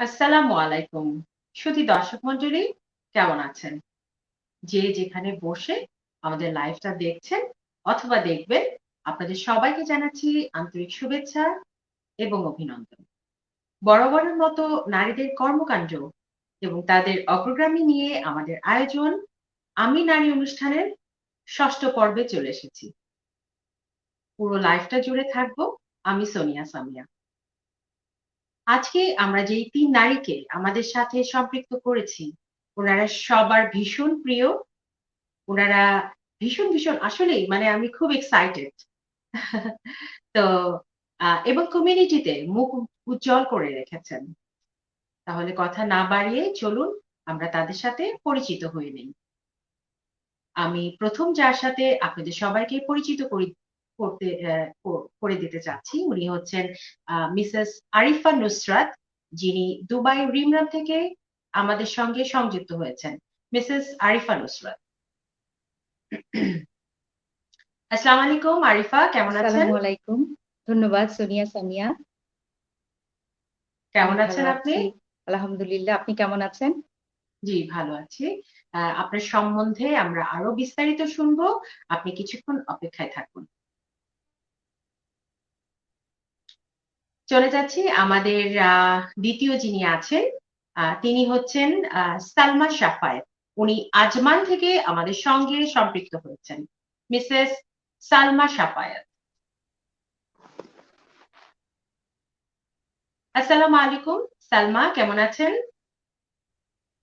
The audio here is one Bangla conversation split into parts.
আসসালামু আলাইকুম। সুধী দর্শক মণ্ডলী কেমন আছেন? যে যেখানে বসে আমাদের লাইভটা দেখছেন অথবা দেখবেন, আপনাদের সবাইকে জানাচ্ছি আন্তরিক শুভেচ্ছা এবং অভিনন্দন। বরাবরের মতো নারীদের কর্মকাণ্ড এবং তাদের অগ্রগামী নিয়ে আমাদের আয়োজন আমি নারী অনুষ্ঠানের ৬ষ্ঠ পর্বে চলে এসেছি। পুরো লাইভটা জুড়ে থাকবো আমি সোনিয়া সামিয়া। আজকে আমরা যেই ৩ নারীকে আমাদের সাথে সম্পৃক্ত করেছি, উনারা সবার ভীষণ প্রিয়। উনারা ভীষণ আসলেই মানে আমি খুব এক্সাইটেড। তো এবং কমিউনিটিতে মুখ উজ্জ্বল করে রেখেছেন। তাহলে কথা না বাড়িয়ে চলুন আমরা তাদের সাথে পরিচিত হয়ে নেই। আমি ১ম যার সাথে আপনাদের সবাইকে পরিচিত করতে করে দিতে চাচ্ছি, উনি হচ্ছেন মিসেস আরিফা নুসরাত, যিনি দুবাই রিমরাম থেকে আমাদের সঙ্গে সংযুক্ত হয়েছেন। মিসেস আরিফা নুসরাত। আসসালামু আলাইকুম আরিফা, কেমন আছেন? আসসালামু আলাইকুম। ধন্যবাদ সোনিয়া সামিয়া। আমি কেমন ভালো আছেন আপনি? আছি। আলহামদুলিল্লাহ। আপনি কেমন আছেন? জি, ভালো আছি। আপনার সম্বন্ধে আমরা আরো বিস্তারিত শুনবো। আপনি কিছুক্ষণ অপেক্ষায় থাকুন। চলে যাচ্ছি আমাদের ২য় যিনি আছেন, তিনি হচ্ছেন সালমা শাফায়েত। উনি আজমান থেকে আমাদের সঙ্গে সম্পৃক্ত হয়েছেন। মিসেস সালমা শাফায়েত। আসসালামু আলাইকুম। সালমা কেমন আছেন?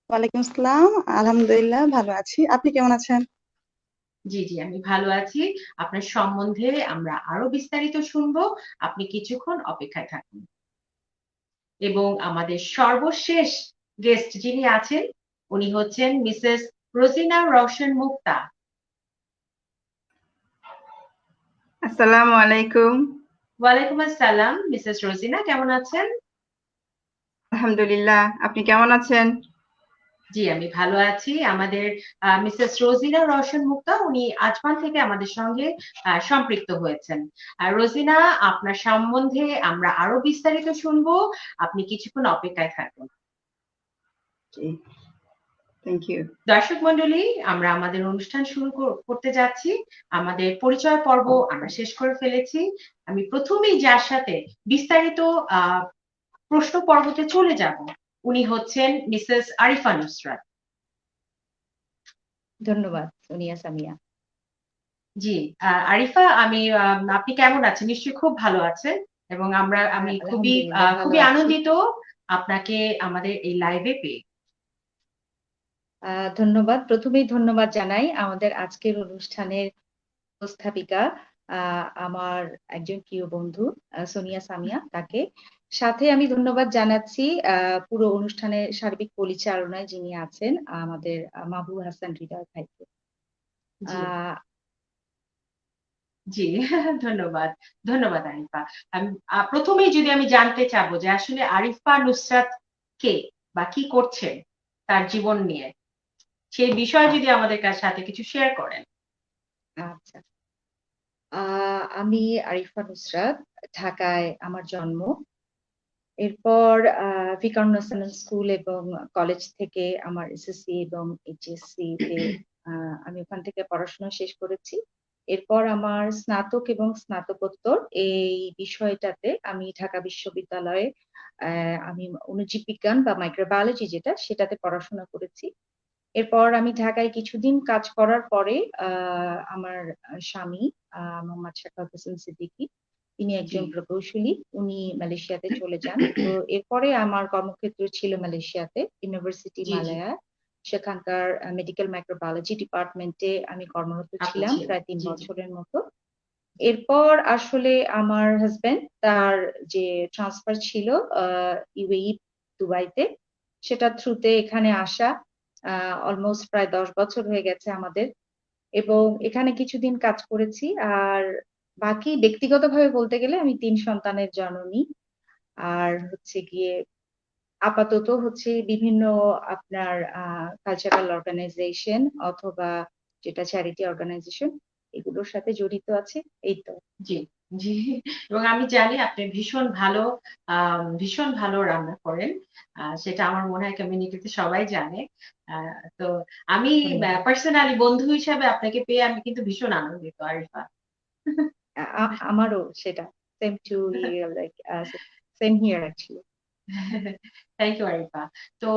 ওয়ালাইকুম আসসালাম। আলহামদুলিল্লাহ ভালো আছি। আপনি কেমন আছেন? জি, আমি ভালো আছি। আপনার সম্বন্ধে আমরা আরো বিস্তারিত শুনবো। আপনি কিছুক্ষণ অপেক্ষায় থাকুন। এবং আমাদের সর্বশেষ গেস্ট যিনি আছেন, উনি হচ্ছেন মিসেস রোজিনা রওশন মুক্তা। আসসালামু আলাইকুম। ওয়ালাইকুম আসসালাম। মিসেস রোজিনা কেমন আছেন? আলহামদুলিল্লাহ। আপনি কেমন আছেন? জি, আমি ভালো আছি। আমাদের মিসেস রোজিনা রওশন মুক্তা উনি আজমান থেকে আমাদের সঙ্গে সম্পৃক্ত হয়েছেন। রোজিনা, আপনার সম্বন্ধে আমরা আরো বিস্তারিত শুনবো। আপনি কিছুক্ষণ অপেক্ষায় থাকুন। জি, থ্যাংক ইউ। দর্শক মণ্ডলী, আমরা আমাদের অনুষ্ঠান শুরু করতে যাচ্ছি। আমাদের পরিচয় পর্ব আমরা শেষ করে ফেলেছি। আমি ১ম এই যার সাথে বিস্তারিত আ প্রশ্ন পর্বতে চলে যাব, উনি হচ্ছেন মিসেস আরিফা নুসরাত। ধন্যবাদ সোনিয়া সামিয়া। জি, আরিফা, আপনি কেমন আছেন? নিশ্চয়ই খুব ভালো আছেন এবং আমি আলহামদুলিল্লাহ ভালো খুবই আছি। আনন্দিত আপনাকে আমাদের এই লাইভে পেয়ে। ধন্যবাদ। ১ম এই ধন্যবাদ জানাই আমাদের আজকের অনুষ্ঠানের উপস্থাপিকা আমার একজন প্রিয় বন্ধু সোনিয়া সামিয়া তাকে। সাথে আমি ধন্যবাদ জানাচ্ছি পুরো অনুষ্ঠানের সার্বিক পরিচালনায় যিনি আছেন আমাদের মাহবুব হাসান হৃদয় ভাইকে। জি। আ জি, ধন্যবাদ। ধন্যবাদ আরিফা। আমি ১ম এই যদি আমি জানতে চাবো যে আসলে আরিফা নুসরাত কে? বা কি করছেন তার জীবন নিয়ে? সেই বিষয়ে যদি আচ্ছা, আমাদের সাথে কিছু শেয়ার করেন। আচ্ছা। আ আমি আরিফা নুসরাত, ঢাকায় আমার জন্ম। এরপর ফিকারুন ন্যাশনাল স্কুল এবং কলেজ থেকে আমার এসএসসি এবং এইচএসসি তে আমি ওখান থেকে পড়াশোনা শেষ করেছি। এরপর আমার স্নাতক এবং স্নাতকোত্তর এই বিষয়টাতে আমি ঢাকা বিশ্ববিদ্যালয়ে আমি অণুজীব বিজ্ঞান বা মাইক্রোবায়োলজি যেটা সেটাতে পড়াশোনা করেছি। এরপর আমি ঢাকায় কিছুদিন কাজ করার পরে আমার স্বামী মোহাম্মদ শাখাওয়াত হোসেন সিদ্দিকী, তিনি জি, একজন প্রকৌশলী। উনি মালয়েশিয়াতে চলে যান। তো এরপরে আমার কর্মক্ষেত্র ছিল মালয়েশিয়াতে, ইউনিভার্সিটি জি। মালায়া। সেখানকার মেডিকেল মাইক্রোবায়োলজি ডিপার্টমেন্টে আমি কর্মরত আপনি ছিলাম ছিলেন। প্রায় ৩ জি। বছরের মতো। এরপর আসলে আমার হাসব্যান্ড তার যে ট্রান্সফার ছিল ইউএই দুবাইতে, সেটার থ্রুতে এখানে আসা। অলমোস্ট প্রায় ১০ বছর হয়ে গেছে আমাদের এবং এখানে কিছুদিন কাজ করেছি। আর বাকি ব্যক্তিগতভাবে বলতে গেলে আমি ৩ সন্তানের জননী। আর হচ্ছে গিয়ে আপাতত হচ্ছে বিভিন্ন আপনার কালচারাল অর্গানাইজেশন অথবা যেটা চ্যারিটি অর্গানাইজেশন এগুলোর সাথে জড়িত আছে, এই তো। জি, জি। এবং আমি জানি আপনি ভীষণ ভালো রান্না করেন। সেটা আমার মনে হয় কমিউনিটিতে সবাই জানে। আ তো আমি ধন্যবাদ। পার্সোনালি বন্ধু হিসাবে আপনাকে পেয়ে আমি কিন্তু ভীষণ আনন্দিত আরিফা। আমারও সেটা। Same to you, like same here actually. Thank you Arifa. তো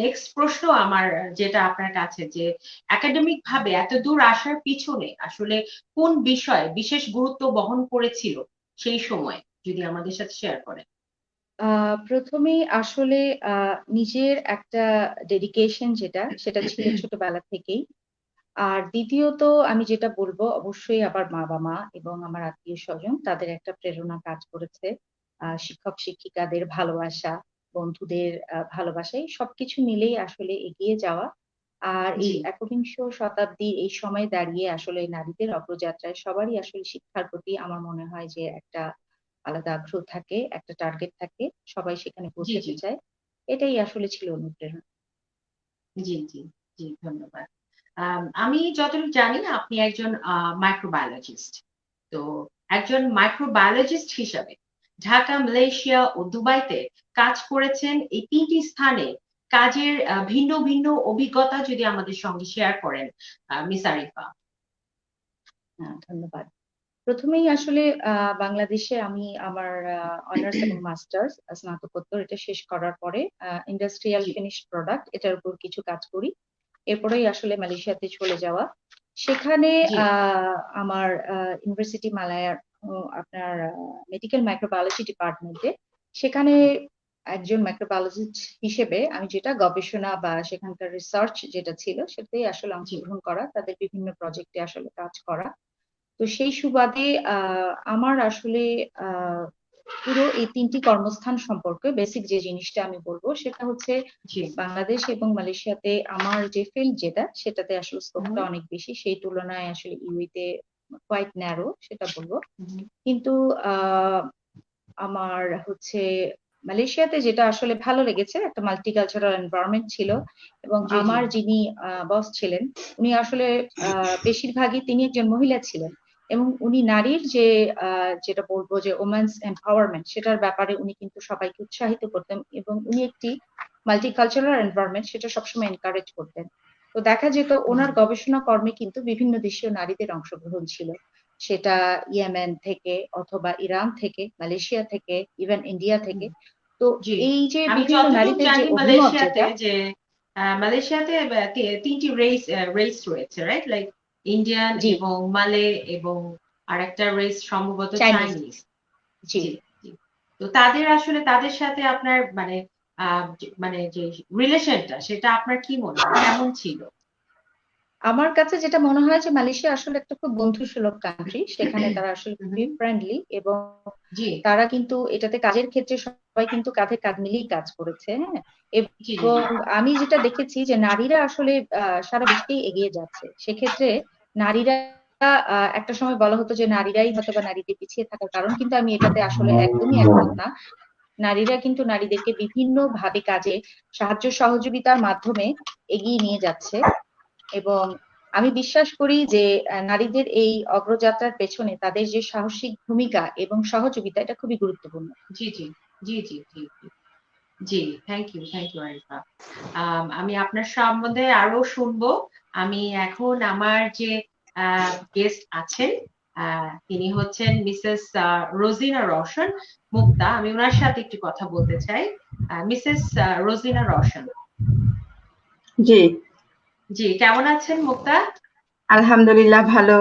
নেক্সট প্রশ্ন আমার যেটা আপনার কাছে যে একাডেমিক ভাবে এতদূর আসার পিছনে আসলে কোন বিষয় বিশেষ গুরুত্ব বহন করেছিল সেই সময়? যদি আমাদের সাথে শেয়ার করেন। প্রথমেই আসলে নিজের একটা ডেডিকেশন সেটা ছিল ছোটবেলা থেকেই। আর দ্বিতীয়ত আমি যেটা বলবো, অবশ্যই আবার মা এবং আমার আত্মীয়স্বজন তাদের একটা প্রেরণা কাজ করেছে। শিক্ষক-শিক্ষিকাদের ভালোবাসা, বন্ধুদের ভালোবাসা, এই সবকিছু মিলেই আসলে এগিয়ে যাওয়া। আর এই জি, একবিংশ শতাব্দীর এই সময়ে দাঁড়িয়ে আসলে নারীদের অগ্রযাত্রায় সবারই আসলে শিক্ষার প্রতি আমার মনে হয় যে একটা আলাদা আগ্রহ থাকে, একটা টার্গেট থাকে। সবাই সেখানে জি, জি, পৌঁছাতে চায়। এটাই আসলে ছিল অনুপ্রেরণা। জি, জি, জি, ধন্যবাদ। আমি যতটুকু জানি আপনি একজন মাইক্রোবায়োলজিস্ট। তো একজন মাইক্রোবায়োলজিস্ট হিসাবে ঢাকা, মালয়েশিয়া ও দুবাইতে কাজ করেছেন। এই ৩ টি স্থানে কাজের ভিন্ন, ভিন্ন অভিজ্ঞতা যদি আমাদের সঙ্গে শেয়ার করেন মিস আরিফা। ধন্যবাদ। প্রথমেই আসলে বাংলাদেশে আমি আমার অনার্স এবং মাস্টার্স স্নাতকোত্তর এটা শেষ করার পরে ইন্ডাস্ট্রিয়াল জি, ফিনিশড প্রোডাক্ট এটার উপর কিছু কাজ করি। এরপরেই আসলে মালয়েশিয়াতে চলে যাওয়া। সেখানে জি, আমার ইউনিভার্সিটি মালায়ার আপনার মেডিকেল মাইক্রোবায়োলজি ডিপার্টমেন্টে, সেখানে একজন মাইক্রোবায়োলজিস্ট হিসেবে আমি যেটা গবেষণা বা সেখানকার রিসার্চ যেটা ছিল সেটাই আসলে জি, অংশগ্রহণ করা, তাদের বিভিন্ন প্রজেক্টে আসলে কাজ করা। তো সেই সুবাদে আমার আসলে আহ পুরো এই ৩টি কর্মস্থান সম্পর্কে বেসিক যে জিনিসটা আমি বলবো সেটা হচ্ছে, জি। বাংলাদেশ এবং মালয়েশিয়াতে আমার যে ফিল্ড সেটাতে আসলে স্কোপটা হুম, অনেক বেশি, সেই তুলনায় আসলে ইউএতে কোয়াইট ন্যারো সেটা বলবো। হুম, কিন্তু আহ আমার হচ্ছে মালয়েশিয়াতে যেটা আসলে ভালো লেগেছে, একটা মাল্টিকালচারাল এনভায়রনমেন্ট ছিল। এবং জি, জি, আমার যিনি বস ছিলেন, উনি আসলে বেশিরভাগই তিনি একজন মহিলা ছিলেন। এবং উনি নারীর যে যেটা বলবো যে ওমেন্স এম্পাওয়ারমেন্ট সেটার ব্যাপারে উনি কিন্তু সবাইকে উৎসাহিত করতেন, এবং উনি একটি মাল্টিকালচারাল এনভায়রনমেন্ট সেটা সবসময় এনকারেজ করতেন। তো দেখা যেত হুম, ওনার গবেষণা কর্মে কিন্তু বিভিন্ন দেশীয় নারীদের অংশগ্রহণ ছিল। সেটা ইয়েমেন থেকে অথবা ইরান থেকে, মালয়েশিয়া থেকে, ইভেন ইন্ডিয়া হুম, থেকে। তো জি। এই যে আমি বিভিন্ন যতটুকু নারীদের যে জানি অভিমত মালয়েশিয়াতে ৩ টি রেস রয়েছে, রাইট? লাইক ইন্ডিয়ান জি, এবং মালে এবং আরেকটা রেস সম্ভবত চাইনিজ, চাইনিজ। জি। জি, জি। তো তাদের সাথে আপনার মানে মানে যে রিলেশনটা সেটা আপনার কি মনে হয়? কেমন ছিল? আমার কাছে যেটা মনে হয় যে মালয়েশিয়া আসলে একটা খুব বন্ধুসুলভ কান্ট্রি, সেখানে তারা আসলে হুম, খুবই হুম। ফ্রেন্ডলি। এবং জি, তারা কিন্তু এটাতে কাজের ক্ষেত্রে সবাই কিন্তু কাঁধে কাঁধ মিলিয়ে কাজ করেছে, হ্যাঁ। জি, জি, জি। এবং আমি যেটা দেখেছি যে নারীরা আসলে সারা বিশ্বেই এগিয়ে যাচ্ছে। সেক্ষেত্রে নারীরা একটা সময় বলা হতো যে নারীরাই হয়তোবা নারীদের পিছিয়ে থাকার কারণ, কিন্তু আমি এটাতে আসলে একদমই একমত না। নারীরা কিন্তু নারীদেরকে বিভিন্ন ভাবে কাজে সাহায্য সহযোগিতার মাধ্যমে এগিয়ে নিয়ে যাচ্ছে। এবং আমি বিশ্বাস করি যে নারীদের এই অগ্রযাত্রার পেছনে তাদের যে সাহসিক ভূমিকা এবং সহযোগিতা এটা খুবই গুরুত্বপূর্ণ। জি, জি, জি, জি, জি, জি। জি, থ্যাংক ইউ আরিফা। আমি আপনার সম্বন্ধে আরো শুনবো। আমি এখন আমার যে গেস্ট আছেন, তিনি হচ্ছেন মিসেস রোজিনা রওশন মুক্তা। আমি উনার সাথে একটু কথা বলতে চাই। মিসেস রোজিনা রওশন। জি, জি, কেমন আছেন মুক্তা? আলহামদুলিল্লাহ ভালো।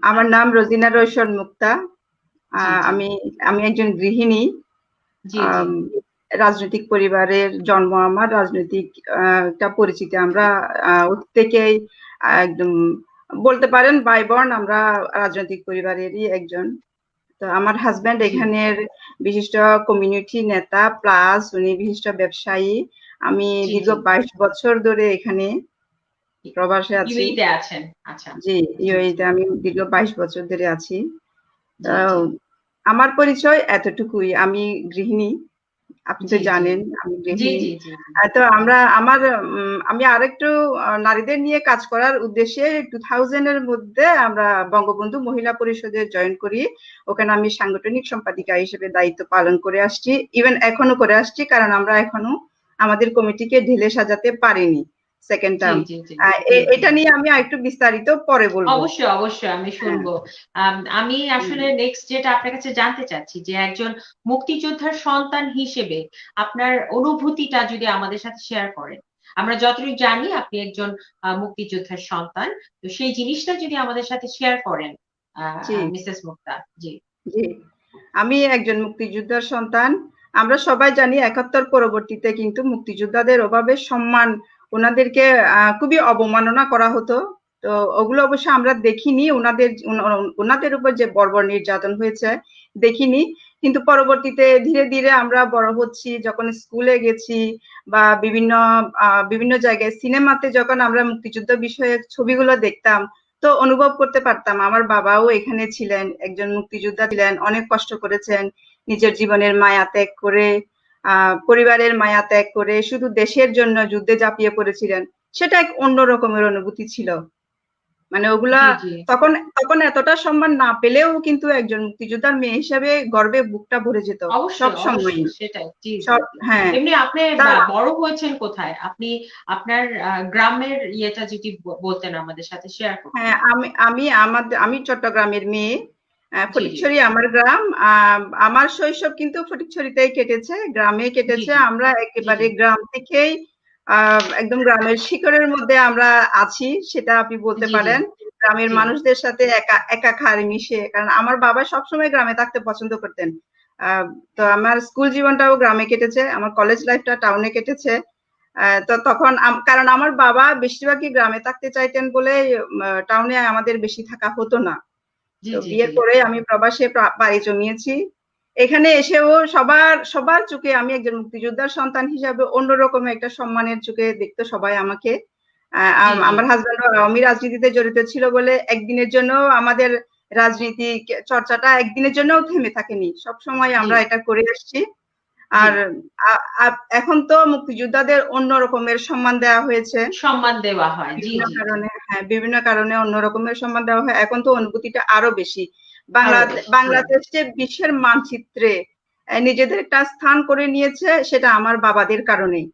আমার নাম রোজিনা রোশন মুক্তা। জি, জি, আমি আমি একজন গৃহিণী। জি, জি, আম রাজনৈতিক পরিবারের জন্ম আমার। রাজনৈতিক একটা পরিচিতি। আমরা অতীত থেকেই একদম বলতে পারেন বাই বর্ন আমরা রাজনৈতিক পরিবারেরই একজন। তো আমার হাসব্যান্ড জি, এখানের বিশিষ্ট কমিউনিটি নেতা প্লাস উনি বিশিষ্ট ব্যবসায়ী। আমি জি, দীর্ঘ জি। ২২ বছর ধরে এখানে প্রবাসে আছি। ইউএই তে আছেন। আচ্ছা। জি, জি, UAE জি, তে আমি দীর্ঘ ২২ বছর ধরে আছি। জি, আহ, জি, আমার পরিচয় এতটুকুই। আমি গৃহিণী। আপনি তো জি জি জানেন আমি জি গৃহিণী। জি জি জি তো আমি আরেকটু নারীদের নিয়ে কাজ করার উদ্দেশ্যে 2000 এর মধ্যে আমরা বঙ্গবন্ধু মহিলা পরিষদে জয়েন করি। ওখানে আমি সাংগঠনিক সম্পাদিকা হিসেবে দায়িত্ব পালন করে আসছি, ইভেন এখনো করে আসছি, কারণ আমরা এখনো আমাদের কমিটিকে ঢেলে সাজাতে পারিনি সেকেন্ড জি টার্ম। জি জি জি জি এটা নিয়ে আমি আরেকটু বিস্তারিত পরে বলবো। অবশ্যই অবশ্যই আমি হ্যাঁ। শুনবো। আমি হুম। আসলে নেক্সট যেটা আপনার কাছে জানতে চাচ্ছি যে একজন মুক্তিযোদ্ধার সন্তান হিসেবে আপনার অনুভূতিটা যদি আমাদের সাথে শেয়ার করেন। আমরা যতটুকু জানি আপনি একজন মুক্তিযোদ্ধার সন্তান। তো সেই জিনিসটা যদি আমাদের সাথে শেয়ার করেন জি মিসেস মুক্তা। জি জি আমি একজন মুক্তিযোদ্ধার সন্তান। আমরা সবাই জানি ৭১ পরবর্তীতে কিন্তু মুক্তিযোদ্ধাদের অভাবে সম্মান, ওনাদেরকে খুবই অবমাননা করা হতো। তো ওগুলো অবশ্য আমরা দেখিনি, ওনাদের উপর যে বর্বর নির্যাতন হয়েছে দেখিনি। কিন্তু পরবর্তীতে ধীরে ধীরে আমরা বড় হচ্ছি, যখন স্কুলে গেছি বা বিভিন্ন জায়গায় সিনেমাতে যখন আমরা মুক্তিযুদ্ধ বিষয়ক ছবিগুলো দেখতাম, তো অনুভব করতে পারতাম আমার বাবাও এখানে ছিলেন, একজন মুক্তিযোদ্ধা ছিলেন, অনেক কষ্ট করেছেন, নিজের জীবনের মায়া ত্যাগ করে, পরিবারের মায়া ত্যাগ করে শুধু দেশের জন্য যুদ্ধে ঝাঁপিয়ে পড়েছিলেন। সেটা এক অন্য রকমের অনুভূতি ছিল। মানে ওগুলা জি জি তখন তখন এতটা সম্মান না পেলেও কিন্তু একজন মুক্তিযোদ্ধার মেয়ে হিসেবে গর্বে বুকটা ভরে যেত সব অবশ্যই সময়ই। অবশ্যই সেটাই। জি জি সব, জি হ্যাঁ। এমনি আপনি তা বড় হয়েছেন কোথায়? আপনি আপনার গ্রামের ইয়েটা যদি বলতেন আমাদের সাথে শেয়ার করতেন। হ্যাঁ, আমি চট্টগ্রামের মেয়ে। জি জি ফটিকছড়ি আমার গ্রাম। আমার শৈশব কিন্তু ফটিকছড়িতেই কেটেছে, গ্রামে জি কেটেছে। জি আমরা জি জি একেবারে গ্রাম থেকেই একদম গ্রামের শিকড়ের মধ্যে আমরা আছি, সেটা আপনি বলতে জি জি পারেন। গ্রামের জি মানুষদের সাথে একাকার মিশে, কারণ আমার বাবা সবসময় গ্রামে থাকতে পছন্দ করতেন। আহ, তো আমার স্কুল জীবনটাও গ্রামে কেটেছে, আমার কলেজ লাইফটা টাউনে কেটেছে। তো তখন কারণ আমার বাবা বেশিরভাগই গ্রামে থাকতে চাইতেন বলে টাউনে আমাদের বেশি থাকা হতো না। জি তো জি জি বিয়ের পরে আমি প্রবাসে পাড়ি জমিয়েছি। এখানে এসেও সবার সবার চোখে আমি একজন মুক্তিযোদ্ধার সন্তান হিসাবে অন্যরকম একটা সম্মানের চোখে দেখতো সবাই আমাকে। জি জি আমার হাজবেন্ড আওয়ামী রাজনীতিতে জড়িত ছিল বলে একদিনের জন্য আমাদের রাজনীতিক চর্চাটা একদিনের জন্যও থেমে থাকেনি, সবসময় জি আমরা এটা করে আসছি। জি আর এখন তো মুক্তিযোদ্ধাদের অন্য রকমের সম্মান দেওয়া হয়েছে। সম্মান দেওয়া হয়। জি বিভিন্ন জি জি কারণে, হ্যাঁ, বিভিন্ন কারণে অন্য রকমের সম্মান দেওয়া হয়। এখন তো অনুভূতিটা আরো বেশি। আরো বেশি। জি বাংলাদেশ যে বিশ্বের মানচিত্রে নিজেদের একটা স্থান করে নিয়েছে, সেটা আমার বাবাদের কারণেই।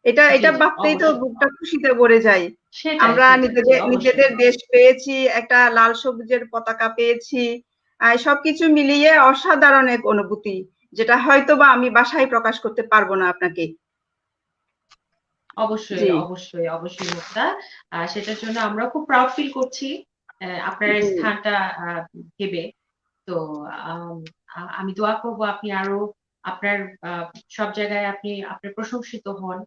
এটা জি এটা জি ভাবতেই তো অবশ্যই বুকটা খুশিতে ভরে যায়। সেটাই আমরা সেটাই জি নিজেদের অবশ্যই নিজেদের দেশ পেয়েছি, একটা লাল সবুজের পতাকা পেয়েছি। সবকিছু মিলিয়ে অসাধারণ এক অনুভূতি, যেটা হয়তোবা আমি ভাষায় প্রকাশ করতে পারবো না আপনাকে। অবশ্যই জি অবশ্যই অবশ্যই মুক্তা। সেটার জন্য আমরা খুব প্রাউড ফিল করছি আপনার এই জি স্থানটা ভেবে। তো আম আমি দোয়া করব আপনি আরো আপনার আ সব জায়গায় আপনি আপনার প্রশংসিত হন।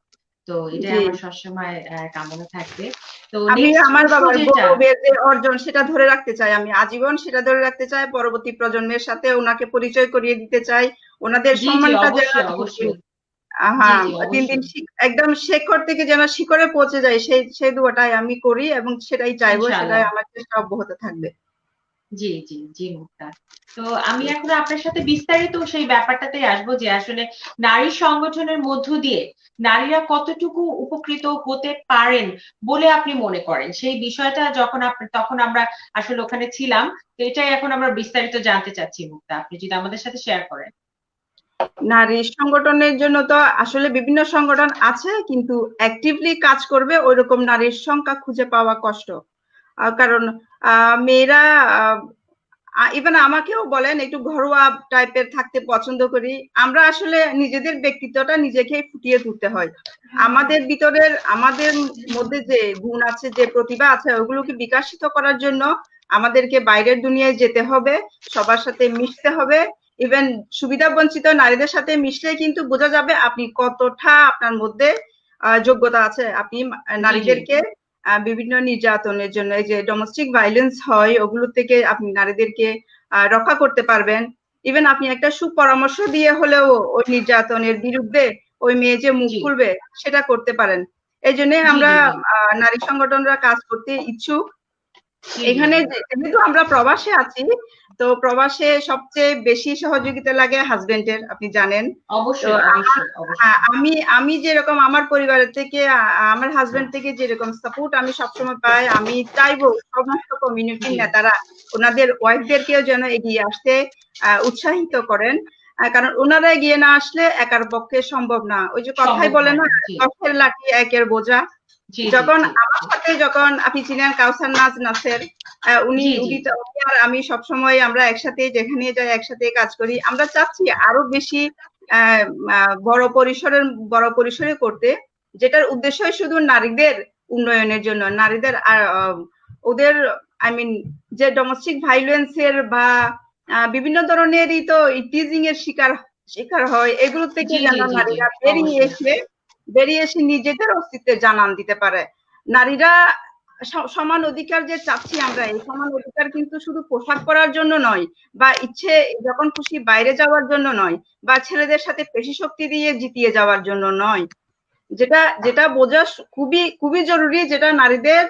তো এটাই জি আমার সবসময় কামনা থাকবে। তো আমি নেক্সট আমার প্রশ্ন বাবার যেটা গৌরবের যে অর্জন সেটা ধরে রাখতে চাই, আমি আজীবন সেটা ধরে রাখতে চাই, পরবর্তী প্রজন্মের সাথে ওনাকে পরিচয় করিয়ে দিতে চাই, ওনাদের জি, জি সম্মানটা যেন অবশ্যই, থাকে। অবশ্যই। জি, হ্যাঁ, জি দিন দিন অবশ্যই। একদম শেকড় থেকে যেন শিকড়ে পৌঁছে যায়, সেই দোয়াটাই আমি করি এবং সেটাই চাইবো, সেটাই ইনশাআল্লাহ। আমার চেষ্টা অব্যাহত থাকবে। জি, জি, জি মুক্তা। তো আমি এখন আপনার সাথে বিস্তারিত সেই ব্যাপারটাতেই আসবো যে আসলে নারী সংগঠনের মধ্য দিয়ে নারীরা কতটুকু উপকৃত হতে পারেন বলে আপনি মনে করেন? সেই বিষয়টা যখন তখন আমরা আসলে ওখানে ছিলাম। তো এটাই এখন আমরা বিস্তারিত জানতে চাচ্ছি মুক্তা। আপনি যদি আমাদের সাথে শেয়ার করেন। নারী সংগঠনের জন্য তো আসলে বিভিন্ন সংগঠন আছে, কিন্তু অ্যাক্টিভলি কাজ করবে ওইরকম নারীর সংখ্যা খুঁজে পাওয়া কষ্ট। কারণ মেয়েরা ইভেন আমাকেও বলেন একটু ঘরোয়া টাইপের থাকতে পছন্দ করি। আমরা আসলে নিজেদের ব্যক্তিত্বটা নিজেকেই ফুটিয়ে তুলতে হয়। আমাদের মধ্যে যে গুণ আছে, যে প্রতিভা আছে, ওগুলোকে বিকশিত করার জন্য আমাদেরকে বাইরের দুনিয়ায় যেতে হবে, সবার সাথে মিশতে হবে। ইভেন সুবিধা বঞ্চিত নারীদের সাথে মিশলে কিন্তু বোঝা যাবে আপনি কতটা আপনার মধ্যে যোগ্যতা আছে। আপনি জি, জি, নারীদেরকে বিভিন্ন নির্যাতনের জন্য, এই যে ডোমেস্টিক ভায়োলেন্স হয়, ওগুলো থেকে আপনি নারীদেরকে রক্ষা করতে পারবেন। ইভেন আপনি একটা সুপরামর্শ দিয়ে হলেও ওই নির্যাতনের বিরুদ্ধে ওই মেয়ে যে মুখ জি, খুলবে সেটা করতে পারেন। এই জন্য জি, আমরা জি, জি। নারী সংগঠনরা কাজ করতে ইচ্ছুক। জি জি এখানে জি যেহেতু আমরা প্রবাসে আছি, তো প্রবাসে সবচেয়ে বেশি সহযোগিতা লাগে হাজবেন্ডের, আপনি জানেন। তো অবশ্যই আমার অবশ্যই অবশ্যই আমি আমি যেরকম আমার পরিবারের থেকে আমার হাজবেন্ড থেকে যেরকম সাপোর্ট আমি সবসময় পাই, আমি চাইবো সমস্ত কমিউনিটির জি নেতারা ওনাদের ওয়াইফদেরকেও যেন এগিয়ে আসতে উৎসাহিত করেন। কারণ ওনারা এগিয়ে না আসলে একার পক্ষে সম্ভব না। ওই যে কথাই সম্ভব বলে হয় না, না জি 10 লাঠি 1 বোঝা। জি জি যখন জি আমার সাথে যখন আপনি ছিলেন কাউসার নাজ নাসের, উনি জি জি উনি তো উনি আর আমি সবসময় আমরা একসাথে যেখানে যাই একসাথে কাজ করি। আমরা চাচ্ছি আরো বেশি আহ, আহ, বড় পরিসরে করতে, যেটার উদ্দেশ্যই শুধু নারীদের উন্নয়নের জন্য, নারীদের ওদের যে ডোমেস্টিক ভাইলেন্সের বা বিভিন্ন ধরনেরই তো টিজিং এর শিকার শিকার হয়, এগুলো থেকে জি যেন জি জি জি নারীরা অবশ্যই বেরিয়ে এসে নিজেদের অস্তিত্বে জানান দিতে পারে। নারীরা সমান অধিকার যে চাচ্ছি আমরা, এই সমান অধিকার কিন্তু শুধু পোশাক পরার জন্য নয়, বা ইচ্ছে যখন খুশি বাইরে যাওয়ার জন্য নয়, বা ছেলেদের সাথে পেশি শক্তি দিয়ে জিতিয়ে যাওয়ার জন্য নয়। যেটা যেটা বোঝা খুবই খুবই জরুরি, যেটা নারীদের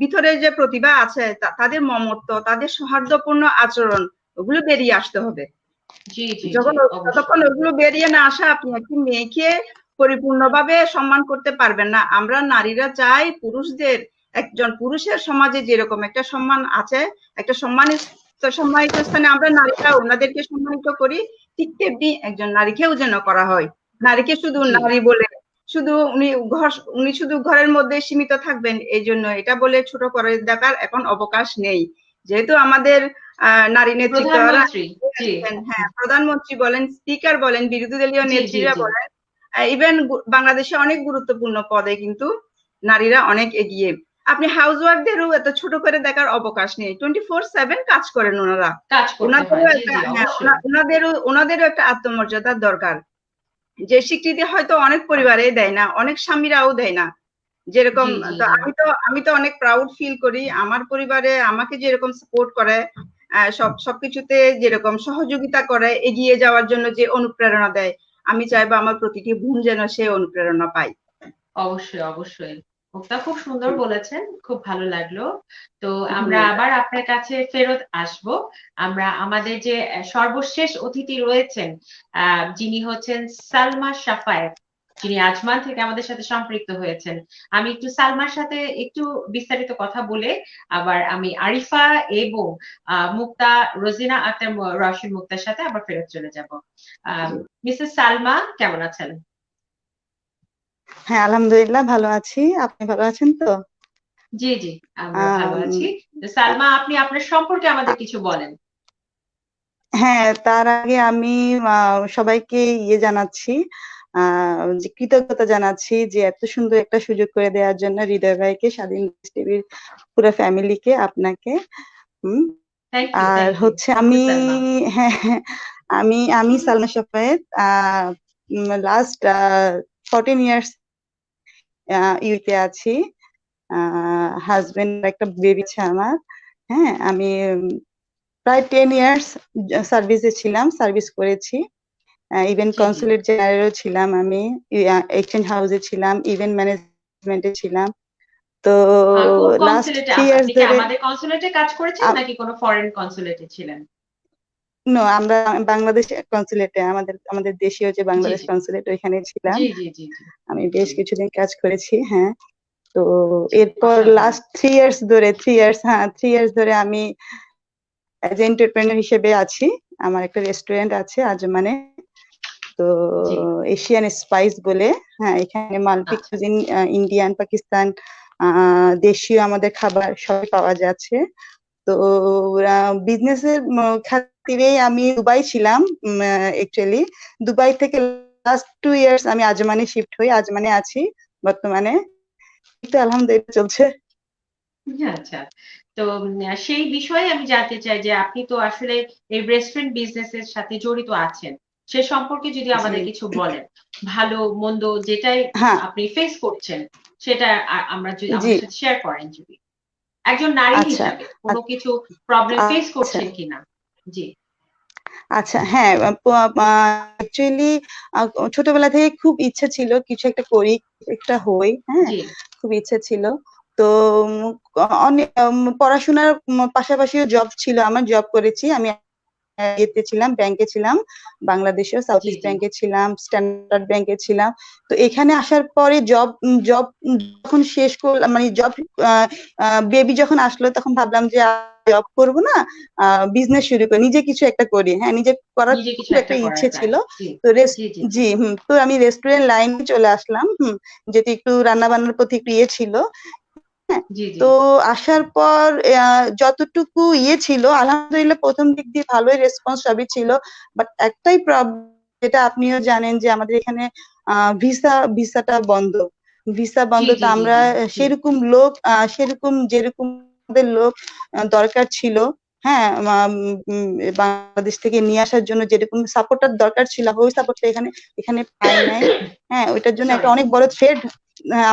ভিতরে যে প্রতিভা আছে, তাদের মমত্ব, তাদের সৌহার্দ্যপূর্ণ আচরণ, ওগুলো বেরিয়ে আসতে হবে। জি জি জি যতক্ষণ অবশ্যই ওগুলো বেরিয়ে না আসে, আপনি একটি মেয়েকে পরিপূর্ণভাবে সম্মান করতে পারবেন না। আমরা নারীরা চাই পুরুষদের, একজন পুরুষের সমাজে যেরকম একটা সম্মান আছে, একটা সম্মানিত স্থানে আমরা নারীরা ওনাদেরকে সম্মানিত করি, ঠিক তেমনি একজন নারীকেও যেন করা হয়। নারীকে শুধু জি নারী বলে শুধু উনি শুধু ঘরের মধ্যে সীমিত থাকবেন, এই জন্য এটা বলে ছোট করে দেখার এখন অবকাশ নেই। যেহেতু আমাদের নারী নেতৃত্বরা, প্রধানমন্ত্রী জি হ্যাঁ, প্রধানমন্ত্রী বলেন, স্পিকার বলেন, বিরোধী দলীয় জি জি নেত্রীরা জি বলেন, ইভেন বাংলাদেশে অনেক গুরুত্বপূর্ণ পদে কিন্তু নারীরা অনেক এগিয়ে। আপনি হাউস ওয়াইফদেরও এত ছোট করে দেখার অবকাশ নেই, 24/7 কাজ করেন ওনারা। কাজ করতে হয় ওনাদেরও জি একটা, জি হ্যাঁ, অবশ্যই ওনাদেরও একটা আত্মমর্যাদার দরকার, যে স্বীকৃতি হয়তো অনেক পরিবারে দেয় না, অনেক স্বামীরাও দেয় না। যেরকম, জি জি তো জি আমি তো অনেক প্রাউড ফিল করি আমার পরিবারে আমাকে যেরকম সাপোর্ট করে, সবকিছুতে যেরকম সহযোগিতা করে, এগিয়ে যাওয়ার জন্য যে অনুপ্রেরণা দেয়, আমি চাইবো আমার প্রতিটি বোন যেন সে অনুপ্রেরণা পায়। অবশ্যই অবশ্যই মুক্তা খুব সুন্দর বলেছেন, খুব ভালো লাগলো। তো আমরা ধন্যবাদ। আবার আপনার কাছে ফেরত আসব। আমরা আমাদের যে সর্বশেষ অতিথি রয়েছেন, যিনি হচ্ছেন সালমা সাফায়েত, যিনি আজমান থেকে আমাদের সাথে সম্পৃক্ত হয়েছেন। আমি একটু সালমার সাথে একটু বিস্তারিত কথা বলে আবার আমি আরিফা এবং মুক্তা, রোজিনা আক্তার রওশন মুক্তার সাথে আবার ফেরত চলে যাব। মিসেস সালমা কেমন আছেন? হ্যাঁ, আলহামদুলিল্লাহ ভালো আছি। আপনি ভালো আছেন তো? জি জি আমরা ভালো আম, আছি। তো সালমা, আপনি আপনার সম্পর্কে আমাদের আ- কিছু বলেন। হ্যাঁ, তার আগে আমি সবাইকে জানাচ্ছি, যে কৃতজ্ঞতা জানাচ্ছি যে এত সুন্দর একটা সুযোগ করে দেওয়ার জন্য হৃদয় ভাইকে, স্বাধীন টিভির পুরো ফ্যামিলিকে, আপনাকে। হুম। আর থ্যাংক ইউ হচ্ছে থ্যাংক ইউ আমি, সালমা। হ্যাঁ হ্যাঁ, আমি সালমা শাফায়েত, লাস্ট 14 ইয়ার্স ইউতে আছি। হাজবেন্ড, একটা বেবি আছে আমার। হ্যাঁ, আমি প্রায় 10 ইয়ার্স সার্ভিসে ছিলাম, সার্ভিস করেছি। ইভেন জি জি কনসুলেট জেনারেলও ছিলাম আমি, এক্সচেঞ্জ হাউসে ছিলাম, ইভেন্ট ম্যানেজমেন্টে ছিলাম। তো কোন লাস্ট কনসুলেটে 3 ইয়ার্স আপনি কি ধরে, আমাদের কনসুলেটে কাজ করেছেন নাকি কোনো ফরেন কনসুলেটে ছিলেন? নো, আমরা বাংলাদেশ কনসুলেটে, আমাদের আমাদের দেশীয় যে জি বাংলাদেশ জি কনসুলেট, ওইখানে ছিলাম। জি জি জি জি আমি বেশ জি কিছুদিন কাজ করেছি। হ্যাঁ। তো এরপর অসাধারণ। লাস্ট 3 ইয়ার্স ধরে, 3 ইয়ার্স, হ্যাঁ 3 ইয়ার্স ধরে আমি অ্যাজ এন্টারপ্রেনার হিসেবে আছি। আমার একটা রেস্টুরেন্ট আছে আজমানে। তো জি এশিয়ান স্পাইস বলে, হ্যাঁ, এখানে মাল্টি আচ্ছা কুজিন, ইন্ডিয়ান, পাকিস্তান, দেশীয় আমাদের খাবার সবই পাওয়া যাচ্ছে। তো বিজনেসের খাতিরেই আমি দুবাই ছিলাম। অ্যাকচুয়ালি দুবাই থেকে লাস্ট 2 ইয়ার্স আমি আজমানে শিফট হই, আজমানে আছি বর্তমানে। তো আলহামদুলিল্লাহ চলছে। আচ্ছা। তো সেই বিষয়ে আমি জানতে চাই যে আপনি তো আসলে এই রেস্টুরেন্ট বিজনেস এর সাথে জড়িত আছেন। সে সম্পর্কে যদি জি। আমাদের কিছু বলেন। ভালো মন্দ যেটাই হ্যাঁ। আপনি ফেস করছেন সেটা আমরা যদি জি। আমাদের সাথে শেয়ার করেন যদি। একজন নারী আচ্ছা। হিসাবে কোনো কিছু প্রবলেম ফেস আচ্ছা। করছেন কিনা? জি আচ্ছা, হ্যাঁ, অ্যাকচুয়ালি ছোটবেলা থেকে খুব ইচ্ছা ছিল কিছু একটা করি, একটা হই, হ্যাঁ, জি খুব ইচ্ছা ছিল। তো অনেক পড়াশোনার পাশাপাশিও জব ছিল, আমার জব করেছি আমি। ইয়েতে ছিলাম, ব্যাংকে ছিলাম, বাংলাদেশেও সাউথ জি ইস্ট জি ব্যাংকে ছিলাম, স্ট্যান্ডার্ড ব্যাংকে ছিলাম। তো এখানে আসার পরে জব জব যখন শেষ করলাম, মানে জব বেবি যখন আসলো তখন ভাবলাম যে জব করব না, বিজনেস শুরু করি, নিজে কিছু একটা করি। হ্যাঁ, নিজে করার নিজে কিছু খুব একটা একটা করার ইচ্ছে প্ল্যান। ছিল। জি তো জি জি জি জি তো আমি রেস্টুরেন্ট লাইনে চলে আসলাম, যেহেতু একটু রান্না বান্নার প্রতি একটু ইয়ে ছিল। হ্যাঁ, জি জি তো আসার পর যতটুকু ইয়ে ছিল আলহামদুলিল্লাহ প্রথম দিক দিয়ে ভালোই রেসপন্স সবই ছিল। বাট একটাই প্রবলেম, যেটা আপনিও জানেন, যে আমাদের এখানে ভিসাটা বন্ধ। ভিসা জি বন্ধ, তো জি জি আমরা জি জি সেরকম লোক, যেরকম আমাদের লোক দরকার ছিল, হ্যাঁ, বাংলাদেশ থেকে নিয়ে আসার জন্য যেরকম সাপোর্টার দরকার ছিল, ওই সাপোর্টটা এখানে এখানে পাই নাই। হ্যাঁ, ওইটার জন্য একটা সরি। অনেক বড় থ্রেড,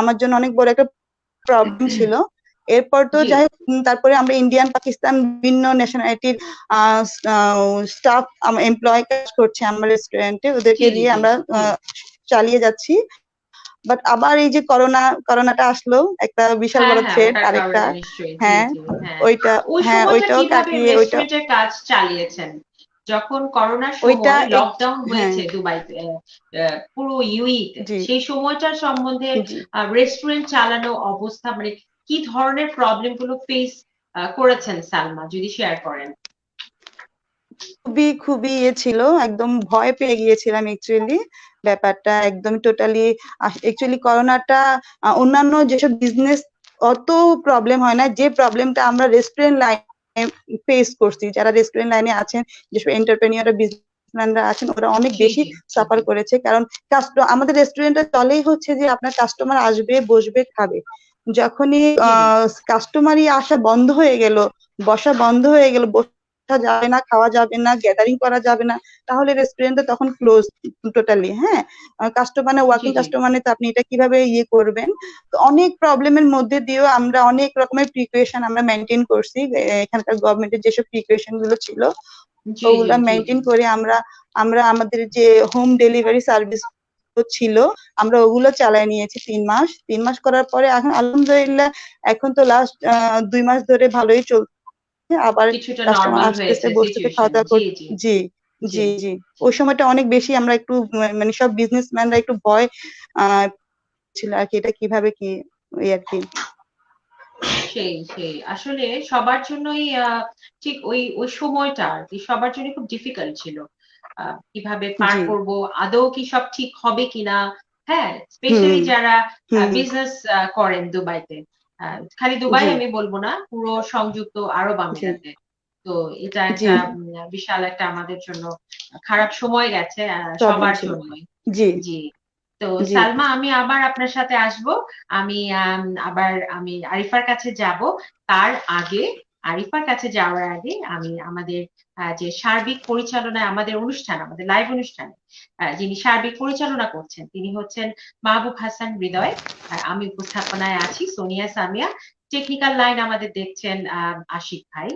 আমার জন্য অনেক বড় একটা প্রবলেম ছিল। এরপর তো জি যাই হোক, তারপরে আমরা ইন্ডিয়ান, পাকিস্তান, বিভিন্ন ন্যাশনালিটির স্টাফ এমপ্লয় কাজ করছে আমার রেস্টুরেন্টে, জি ওদেরকে জি দিয়ে জি আমরা জি চালিয়ে যাচ্ছি। বাট আবার এই যে করোনাটা আসলো, একটা বিশাল হ্যাঁ বড় হ্যাঁ থ্রেড ওটার আরেকটা। কারণে নিশ্চয়ই। জি হ্যাঁ, জি হ্যাঁ। ওইটা, ওই হ্যাঁ সময়টা ওইটাও কিভাবে কাটিয়ে রেস্টুরেন্টের কাজ চালিয়েছেন? যখন করোনার ওইটা সময় লকডাউন হ্যাঁ, হয়েছে দুবাইতে, পুরো ইউইতে, জি সেই সময়টার সম্বন্ধে জি রেস্টুরেন্ট চালানো অবস্থা, মানে কি ধরনের প্রবলেম গুলো ফেস করেছেন সালমা, যদি শেয়ার করেন। খুবই ইয়ে ছিল, একদম ভয় পেয়ে গিয়েছিলাম অ্যাকচুয়ালি। ব্যাপারটা একদম টোটালি, অ্যাকচুয়ালি করোনাটা অন্যান্য যেসব বিজনেস অত প্রবলেম হয় না, যে প্রবলেমটা আমরা রেস্টুরেন্ট লাইনে ফেস করছি, যারা রেস্টুরেন্ট লাইনে আছেন, যেসব এন্টারপ্রেনিয়র বিজনেসম্যানরা আছেন, ওরা অনেক জি বেশি জি জি সাফার জি করেছে। কারণ আমাদের রেস্টুরেন্টে চলেই হচ্ছে যে আপনার কাস্টমার আসবে, বসবে, খাবে। যখনই জি জি কাস্টমারই আসা বন্ধ হয়ে গেল, বসা বন্ধ হয়ে গেল, বসা যাবে না, খাওয়া যাবে না, গ্যাদারিং করা যাবে না, তাহলে রেস্টুরেন্টটা তখন ক্লোজ টোটালি। হ্যাঁ, কাস্টমার, জি ওয়ার্কিং জি কাস্টমারে তো আপনি এটা কিভাবে ইয়ে করবেন। তো অনেক প্রবলেমের মধ্যে দিয়েও আমরা অনেক রকমের প্রিকশন আমরা মেনটেন করছি। এখানকার গভর্নমেন্টের যেসব প্রিকশন গুলো ছিল, জি জি ওগুলা জি জি মেনটেন করে আমরা আমরা আমাদের যে হোম ডেলিভারি সার্ভিস ছিল, আমরা ওগুলো চালায় নিয়েছি 3 মাস। 3 মাস করার পরে এখন আলহামদুলিল্লাহ, এখন তো লাস্ট 2 মাস ধরে ভালোই চলছে। আবার কিছুটা কাস্টমার নর্মাল আসতেছে, হয়েছে বসতেছে, খাওয়া সিচুয়েশন। দাওয়া জি করতে। জি জি জি জি জি ওই সময়টা অনেক বেশি আমরা একটু মানে সব বিজনেসম্যানরা একটু ভয় আহ ছিল আর কি, এটা কিভাবে কি ওই আর কি। সেই সেই আসলে সবার জন্যই ঠিক ওই ওই সময়টা আর কি সবার জন্য খুব ডিফিকাল্ট ছিল। কিভাবে পার জি করব, আদৌ কি সব ঠিক হবে কিনা। হ্যাঁ, স্পেশালি হুম যারা হুম বিজনেস করেন দুবাইতে। খালি দুবাই জি আমি বলবো না, পুরো সংযুক্ত আরব জি আমিরাতে। তো এটা জি একটা বিশাল একটা আমাদের জন্য খারাপ সময় গেছে প্রবলেম সবার ছিল। জন্যই। জি জি। তো জি সালমা, আমি আবার আপনার সাথে আসব। আমি আমি আরিফার কাছে যাব। তার আগে, আরিফার কাছে যাওয়ার আগে আমি আমাদের যে সার্বিক পরিচালনায় আমাদের অনুষ্ঠান, আমাদের লাইভ অনুষ্ঠানে যিনি সার্বিক পরিচালনা করছেন, তিনি হচ্ছেন মাহবুব হাসান হৃদয়। আমি উপস্থাপনায় আছি সোনিয়া সামিয়া। টেকনিক্যাল লাইন আমাদের দেখছেন আশিক ভাই।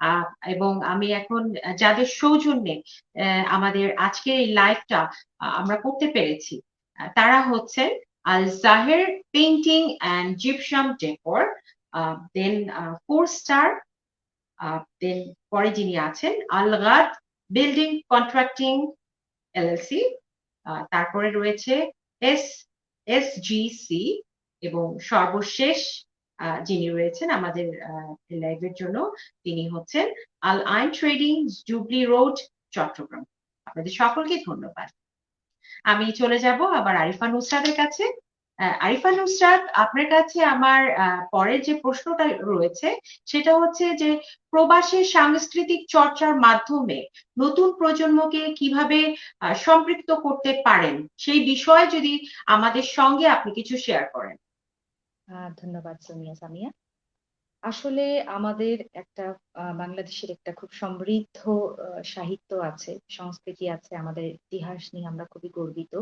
আহ, এবং আমি এখন যাদের সৌজন্যে আমাদের আজকের এই লাইভটা আমরা করতে পেরেছি, তারা হচ্ছেন Al Zaher painting and gypsum decor, then 4 star, then পরে যিনি আছেন Al Ghad building contracting LLC, তারপরে রয়েছে এস এসজিসি, এবং সর্বশেষ যিনি রয়েছেন আমাদের লাইভের জন্য, তিনি হচ্ছেন আল আইন ট্রেডিং, জুবলি রোড, চট্টগ্রাম। আপনাদের সকলকে ধন্যবাদ। আমি চলে যাব আবার আরিফা নুসরাতের কাছে। আরিফা নুসরাত, আপনার কাছে আমার পরের যে প্রশ্নটা রয়েছে সেটা হচ্ছে যে প্রবাসের সাংস্কৃতিক চর্চার মাধ্যমে নতুন প্রজন্মকে কিভাবে সম্পৃক্ত করতে পারেন, সেই বিষয়ে যদি আমাদের সঙ্গে আপনি কিছু শেয়ার করেন। ধন্যবাদ সোনিয়া সামিয়া। আসলে আমাদের একটা বাংলাদেশের একটা খুব সমৃদ্ধ সাহিত্য আছে, সংস্কৃতি আছে, আমাদের ইতিহাস নিয়ে আমরা খুবই গর্বিত।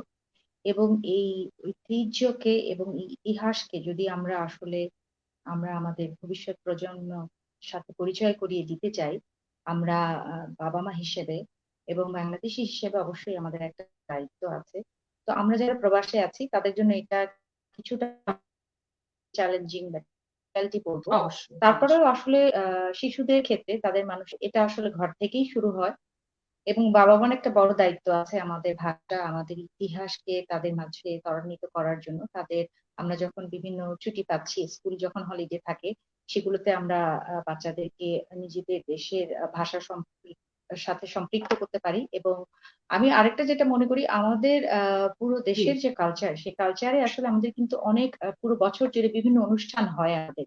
এবং এই ঐতিহ্যকে এবং এই ইতিহাসকে যদি আমরা আসলে আমরা আমাদের ভবিষ্যৎ প্রজন্ম সাথে পরিচয় করিয়ে দিতে চাই, আমরা বাবা মা হিসেবে এবং বাংলাদেশী হিসেবে অবশ্যই আমাদের একটা দায়িত্ব আছে। তো আমরা যারা প্রবাসে আছি তাদের জন্য এটা কিছুটা চ্যালেঞ্জিং স্পেশালিটি বলবো। অবশ্যই তারপরেও আসলে শিশুদের ক্ষেত্রে তাদের এটা আসলে ঘর থেকেই শুরু হয়, এবং বাবা মার একটা বড় দায়িত্ব আছে আমাদের ভাষা, আমাদের ইতিহাসকে তাদের মাঝে ত্বরান্বিত করার জন্য। আমরা যখন বিভিন্ন ছুটি পাচ্ছি, স্কুল যখন হলিডে থাকে, সেগুলোতে আমরা বাচ্চাদেরকে নিজেদের দেশের ভাষা সাথে সম্পৃক্ত করতে পারি। এবং আমি আরেকটা যেটা মনে করি, আমাদের পুরো জি দেশের যে কালচার, সেই কালচারে আসলে আমাদের কিন্তু অনেক পুরো বছর জুড়ে বিভিন্ন অনুষ্ঠান হয় আমাদের।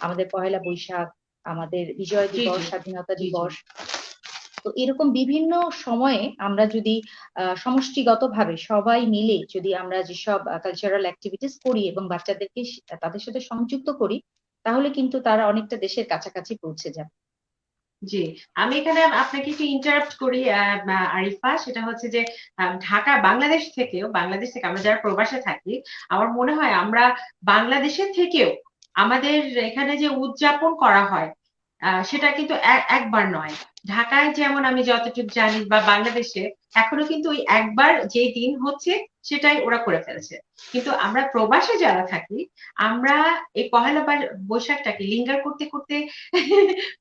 আমাদের পহেলা বৈশাখ, আমাদের বিজয় জি দিবস, জি স্বাধীনতা জি জি দিবস। তো এরকম বিভিন্ন সময়ে আমরা যদি সমষ্টিগতভাবে সবাই মিলে যদি আমরা যেসব কালচারাল অ্যাক্টিভিটিস করি এবং বাচ্চাদেরকে তাদের সাথে সংযুক্ত করি, তাহলে কিন্তু তারা অনেকটা দেশের কাছাকাছি পৌঁছে যাবে। জি, আমি এখানে আপনাকে একটু ইন্টারাপ্ট করি আরিফা, সেটা হচ্ছে যে বাংলাদেশ থেকে আমরা যারা প্রবাসে থাকি, আমার মনে হয় আমরা বাংলাদেশের থেকেও আমাদের এখানে যে উদযাপন করা হয় সেটা কিন্তু একবার নয়। ঢাকায় যেমন আমি যতটুকু জানি বা বাংলাদেশে এখনো কিন্তু ওই একবার যে দিন হচ্ছে সেটাই ওরা করে ফেলছে। কিন্তু আমরা প্রবাসে যারা থাকি, আমরা এই পহেলা বৈশাখটাকে লিঙ্গার করতে করতে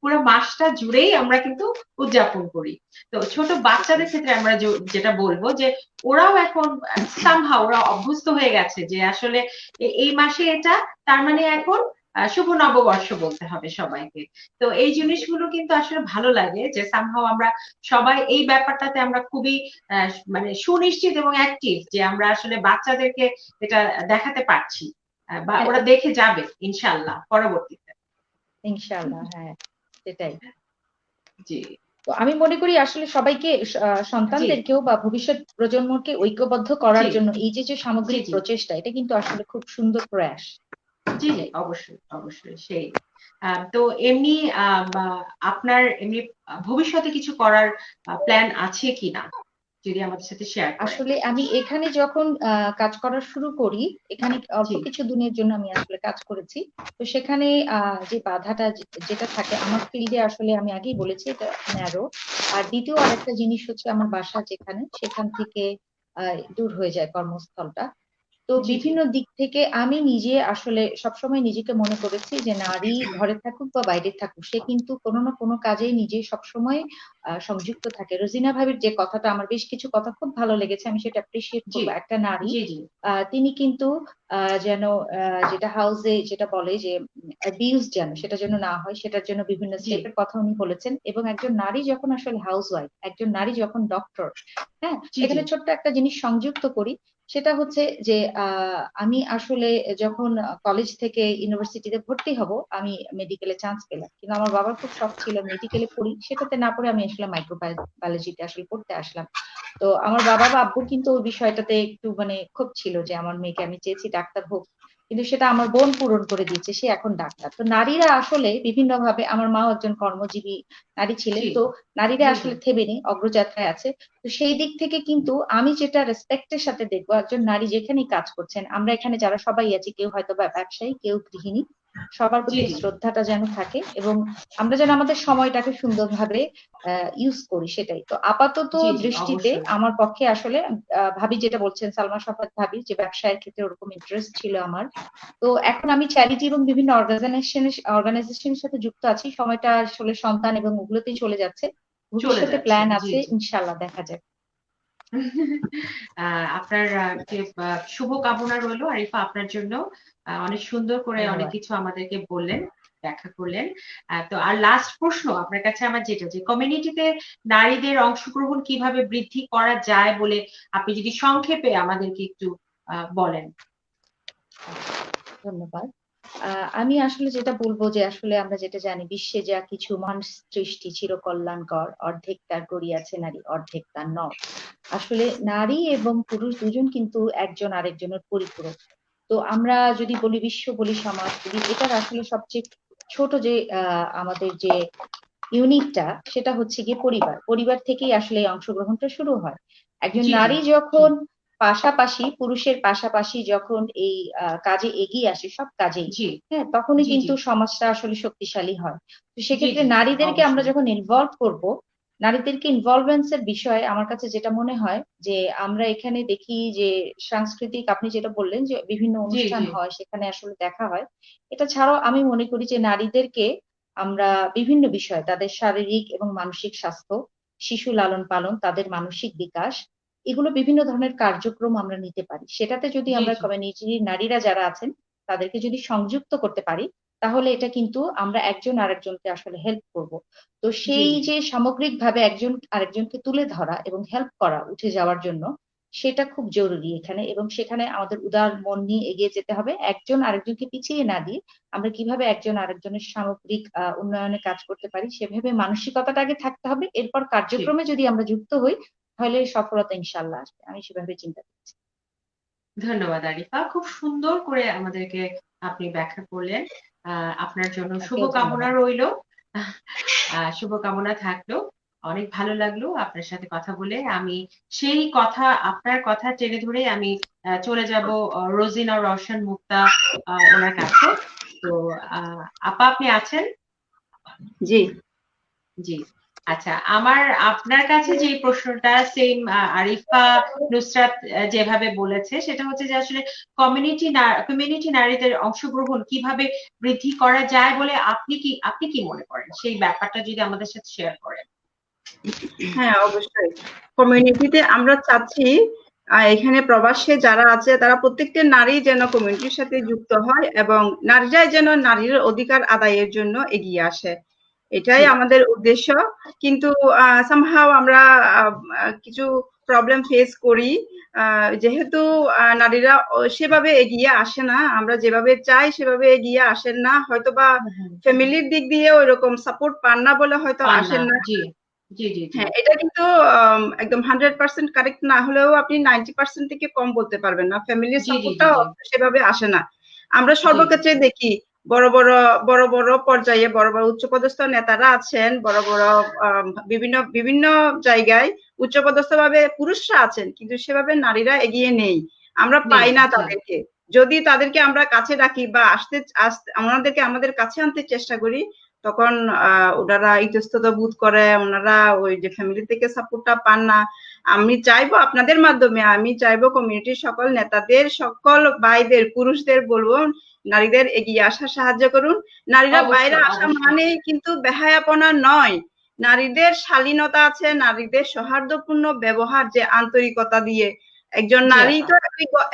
পুরো মাসটা জুড়েই আমরা কিন্তু উদযাপন করি। তো ছোট বাচ্চাদের ক্ষেত্রে আমরা যেটা বলবো যে ওরাও এখন সামহাও ওরা অভ্যস্ত হয়ে গেছে যে আসলে এই মাসে এটা, তার মানে এখন শুভ নববর্ষ বলতে হবে সবাইকে। তো এই জিনিসগুলো কিন্তু আসলে ভালো লাগে যে সামহাও আমরা সবাই এই ব্যাপারটাতে আমরা খুবই মানে সুনিশ্চিত এবং অ্যাক্টিভ যে আমরা আসলে বাচ্চাদেরকে এটা দেখাতে পারছি, বা হ্যাঁ, ওরা দেখে যাবে ইনশাআল্লাহ পরবর্তীতে। ইনশাআল্লাহ, হ্যাঁ, সেটাই। জি তো আমি মনে করি আসলে সবাইকে জি সন্তানদেরকেও বা ভবিষ্যৎ প্রজন্মকে ঐক্যবদ্ধ জি করার জন্য এই যে জি সামগ্রিক জি প্রচেষ্টা, এটা কিন্তু আসলে খুব সুন্দর প্রয়াস। জি জি এটাই। অবশ্যই অবশ্যই সেই। তো এমনি আপনার এমনি ভবিষ্যতে কিছু করার প্ল্যান আছে কিনা, যদি আমাদের সাথে শেয়ার করেন। আসলে আমি এখানে যখন কাজ করা শুরু করি, এখানে অল্প জি কিছু দিনের জন্য আমি আসলে কাজ করেছি। তো সেখানে যে বাধাটা যেটা থাকে আমার ফিল্ডে, আসলে আমি আগেই বলেছি এটা ন্যারো। আর দ্বিতীয় আরেকটা জিনিস হচ্ছে আমার বাসা যেখানে, সেখান থেকে দূর হয়ে যায় কর্মস্থলটা। তো জি জি বিভিন্ন দিক থেকে আমি নিজে আসলে সবসময় নিজেকে মনে করেছি যে নারী ঘরে থাকুক বা বাইরে থাকুক, সে কিন্তু কোনো না কোনো কাজে নিজে সবসময় সংযুক্ত থাকে। রোজিনা ভাবির যে কথাটা, আমার বেশ কিছু কথা খুব ভালো লেগেছে, আমি সেটা অ্যাপ্রিসিয়েট জি করবো। একটা নারী জি জি তিনি কিন্তু যেন যেটা হাউসে যেটা বলে যে অ্যাবিউজ সেটা যেন না হয়, সেটার জন্য বিভিন্ন জি স্টেপের কথা উনি বলেছেন। এবং একজন নারী যখন আসলে হাউস ওয়াইফ, একজন নারী যখন ডক্টর, হ্যাঁ, জি জি এখানে ছোট্ট একটা জিনিস সংযুক্ত করি। সেটা হচ্ছে যে আমি আসলে যখন কলেজ থেকে ইউনিভার্সিটিতে ভর্তি হব, আমি মেডিকেলে চান্স পেলাম, কিন্তু আমার বাবার খুব শখ ছিল মেডিকেলে পড়ি, সেটাতে না পড়ে আমি আসলে মাইক্রোবায়োলজিতে আসলে পড়তে আসলাম। তো আমার বাবা বা আব্বু কিন্তু ওই বিষয়টাতে একটু মানে খুব ছিল যে আমার মেয়েকে, আমি চেয়েছি ডাক্তার হোক, কিন্তু সেটা আমার বোন পূরণ করে দিয়েছে, সে এখন ডাক্তার। তো নারীরা আসলে বিভিন্ন ভাবে, আমার মাও একজন কর্মজীবী নারী ছিলেন, জি তো নারীরা জি জি আসলে থেমে নেই, অগ্রযাত্রায় আছে। তো সেই দিক থেকে কিন্তু আমি যেটা রেসপেক্টের সাথে দেখবো, একজন নারী যেখানেই কাজ করছেন, আমরা এখানে যারা সবাই আছি, কেউ হয়তো বা ব্যবসায়ী, কেউ গৃহিণী, সবার জি প্রতি জি শ্রদ্ধাটা যেন থাকে, এবং আমরা যেন আমাদের সময়টাকে সুন্দরভাবে ইউজ করি, সেটাই। তো আপাতত জি জি দৃষ্টিতে অবশ্যই। আমার পক্ষে আসলে ভাবি যেটা বলছেন, সালমা শফাত ভাবি, যে ব্যবসায়ের ক্ষেত্রে ওরকম ইন্টারেস্ট ছিল আমার। তো এখন আমি চ্যারিটি এবং বিভিন্ন অর্গানাইজেশনের সাথে যুক্ত আছি, সময়টা আসলে সন্তান এবং ওগুলোতেই চলে যাচ্ছে। চলে ভবিষ্যতে যাচ্ছে প্ল্যান জি আছে, জি। ইনশাল্লাহ দেখা যাক। আপনার যে শুভ কামনা রইলো আরিফা আপনার জন্য। অনেক সুন্দর করে অনেক ধন্যবাদ। কিছু আমাদেরকে বললেন, ব্যাখ্যা করলেন। তো আর লাস্ট প্রশ্ন আপনার কাছে আমার যেটা, যে কমিউনিটিতে নারীদের অংশগ্রহণ কিভাবে বৃদ্ধি করা যায় বলে আপনি যদি সংক্ষেপে আমাদেরকে একটু বলেন। ধন্যবাদ। আমি আসলে যেটা বলবো, যে আসলে আমরা যেটা জানি, বিশ্বে যা কিছু মহান সৃষ্টি চিরকল্যাণকর, অর্ধেক তার গড়িয়াছে নারী, অর্ধেক তার নর। আসলে নারী এবং পুরুষ দুজন কিন্তু একজন আরেকজনের পরিপূরক। তো আমরা যদি বলি বিশ্ব, বলি সমাজ, বলি, এটার আসলে সবচেয়ে ছোট যে আমাদের যে ইউনিটটা, সেটা হচ্ছে গিয়ে পরিবার। পরিবার থেকেই আসলে এই অংশগ্রহণটা শুরু হয়। একজন জি জি নারী জি যখন পাশাপাশি, পুরুষের পাশাপাশি যখন এই কাজে এগিয়ে আসে, সব কাজেই, জি হ্যাঁ, তখনই জি জি কিন্তু সমাজটা আসলে শক্তিশালী হয়। তো জি সেক্ষেত্রে জি জি নারীদেরকে আমরা অবশ্যই। যখন ইনভলভ করব, নারীদেরকে ইনভলভমেন্টস এর বিষয়ে আমার কাছে যেটা মনে হয় যে আমরা এখানে দেখি যে সাংস্কৃতিক, আপনি যেটা বললেন যে বিভিন্ন জি অনুষ্ঠান জি হয় সেখানে আসলে দেখা হয়, এটা ছাড়াও আমি মনে করি যে নারীদেরকে আমরা বিভিন্ন বিষয়, তাদের শারীরিক এবং মানসিক স্বাস্থ্য, শিশু লালন পালন, তাদের মানসিক বিকাশ, এগুলো বিভিন্ন ধরনের কার্যক্রম আমরা নিতে পারি। সেটাতে যদি জি আমরা জি কমিউনিটির নারীরা যারা আছেন তাদেরকে যদি সংযুক্ত করতে পারি, তাহলে এটা কিন্তু আমরা একজন আরেকজনকে আসলে হেল্প করব। তো জি সেই জি যে সামগ্রিকভাবে একজন আরেকজনকে তুলে ধরা এবং হেল্প করা উঠে যাওয়ার জন্য, সেটা খুব জরুরি এখানে। এবং সেখানে আমাদের উদার মন নিয়ে এগিয়ে যেতে হবে, একজন আরেকজনকে পিছিয়ে না দিয়ে আমরা কিভাবে একজন আরেকজনের সামগ্রিক উন্নয়নে কাজ করতে পারি সেভাবে মানসিকতাটা আগে থাকতে হবে। এরপর ঠিক। কার্যক্রমে যদি আমরা যুক্ত হই তাহলে সফলতা ইনশাল্লাহ আসবে, আমি সেভাবে চিন্তা করছি। ধন্যবাদ আরিফা, খুব সুন্দর করে আমাদেরকে আপনি ব্যাখ্যা করলেন। আপনার জন্য আপনাকেও শুভকামনা ধন্যবাদ। রইলো। শুভকামনা থাকলো। অনেক ভালো লাগলো আপনার সাথে কথা বলে। আমি সেই কথা, আপনার কথা টেনে ধরে আমি চলে যাব রোজিনা রওশন মুক্তা ওনার কাছে। তো আপা আপনি আছেন? জি। জি। আচ্ছা, আমার আপনার কাছে যে প্রশ্নটা সেম আরিফা নুসরাত যেভাবে বলেছে সেটা হচ্ছে যে আসলে কমিউনিটি নারীদের অংশগ্রহণ কিভাবে বৃদ্ধি করা যায় বলে আপনি কি মনে করেন, সেই ব্যাপারটা যদি আমাদের সাথে শেয়ার করেন। হ্যাঁ, অবশ্যই। কমিউনিটিতে আমরা চাচ্ছি এখানে প্রবাসে যারা আছে তারা প্রত্যেকটা নারী যেন কমিউনিটির সাথে যুক্ত হয় এবং নারীরাই যেন নারীর অধিকার আদায়ের জন্য এগিয়ে আসে। এটাই জি আমাদের উদ্দেশ্য। কিন্তু সামহাও আমরা কিছু প্রবলেম ফেস করি, যেহেতু নারীরা সেভাবে এগিয়ে আসে না, আমরা যেভাবে চাই সেভাবে এগিয়ে আসেন না, হয়তোবা ফ্যামিলির দিক দিয়ে ওইরকম সাপোর্ট পান না বলে হয়তো পান না। আসেন না। জি জি জি জি হ্যাঁ, এটা কিন্তু একদম 100% কারেক্ট না হলেও আপনি 90% থেকে কম বলতে পারবেন না। ফ্যামিলির জি জি জি সাপোর্টটাও জি সেভাবে আসে না। আমরা জি সর্বক্ষেত্রে দেখি বড় বড় পর্যায়ে বড় বড় উচ্চপদস্থ নেতারা আছেন, বড় বড় বিভিন্ন বিভিন্ন জায়গায় উচ্চপদস্থভাবে পুরুষরা আছেন, কিন্তু সেভাবে নারীরা এগিয়ে নেই। আমরা নেই। পাই না জি তাদেরকে। যদি তাদেরকে আমরা কাছে রাখি বা ওনাদেরকে আমাদের কাছে আনতে চেষ্টা করি, তখন ওনারা ইতস্তত বোধ করে, ওনারা ওই যে ফ্যামিলি থেকে সাপোর্টটা পান না। আমি চাইবো আপনাদের মাধ্যমে, আমি চাইবো কমিউনিটির সকল নেতাদের, সকল ভাইদের, পুরুষদের বলবো নারীদের এগিয়ে আসা সাহায্য করুন। নারীরা বাইরে অবশ্যই আসা অবশ্যই। মানেই কিন্তু বেহায়াপনা নয়। নারীদের শালীনতা আছে, নারীদের সৌহার্দ্যপূর্ণ ব্যবহার, যে আন্তরিকতা দিয়ে একজন জি নারী আপা। তো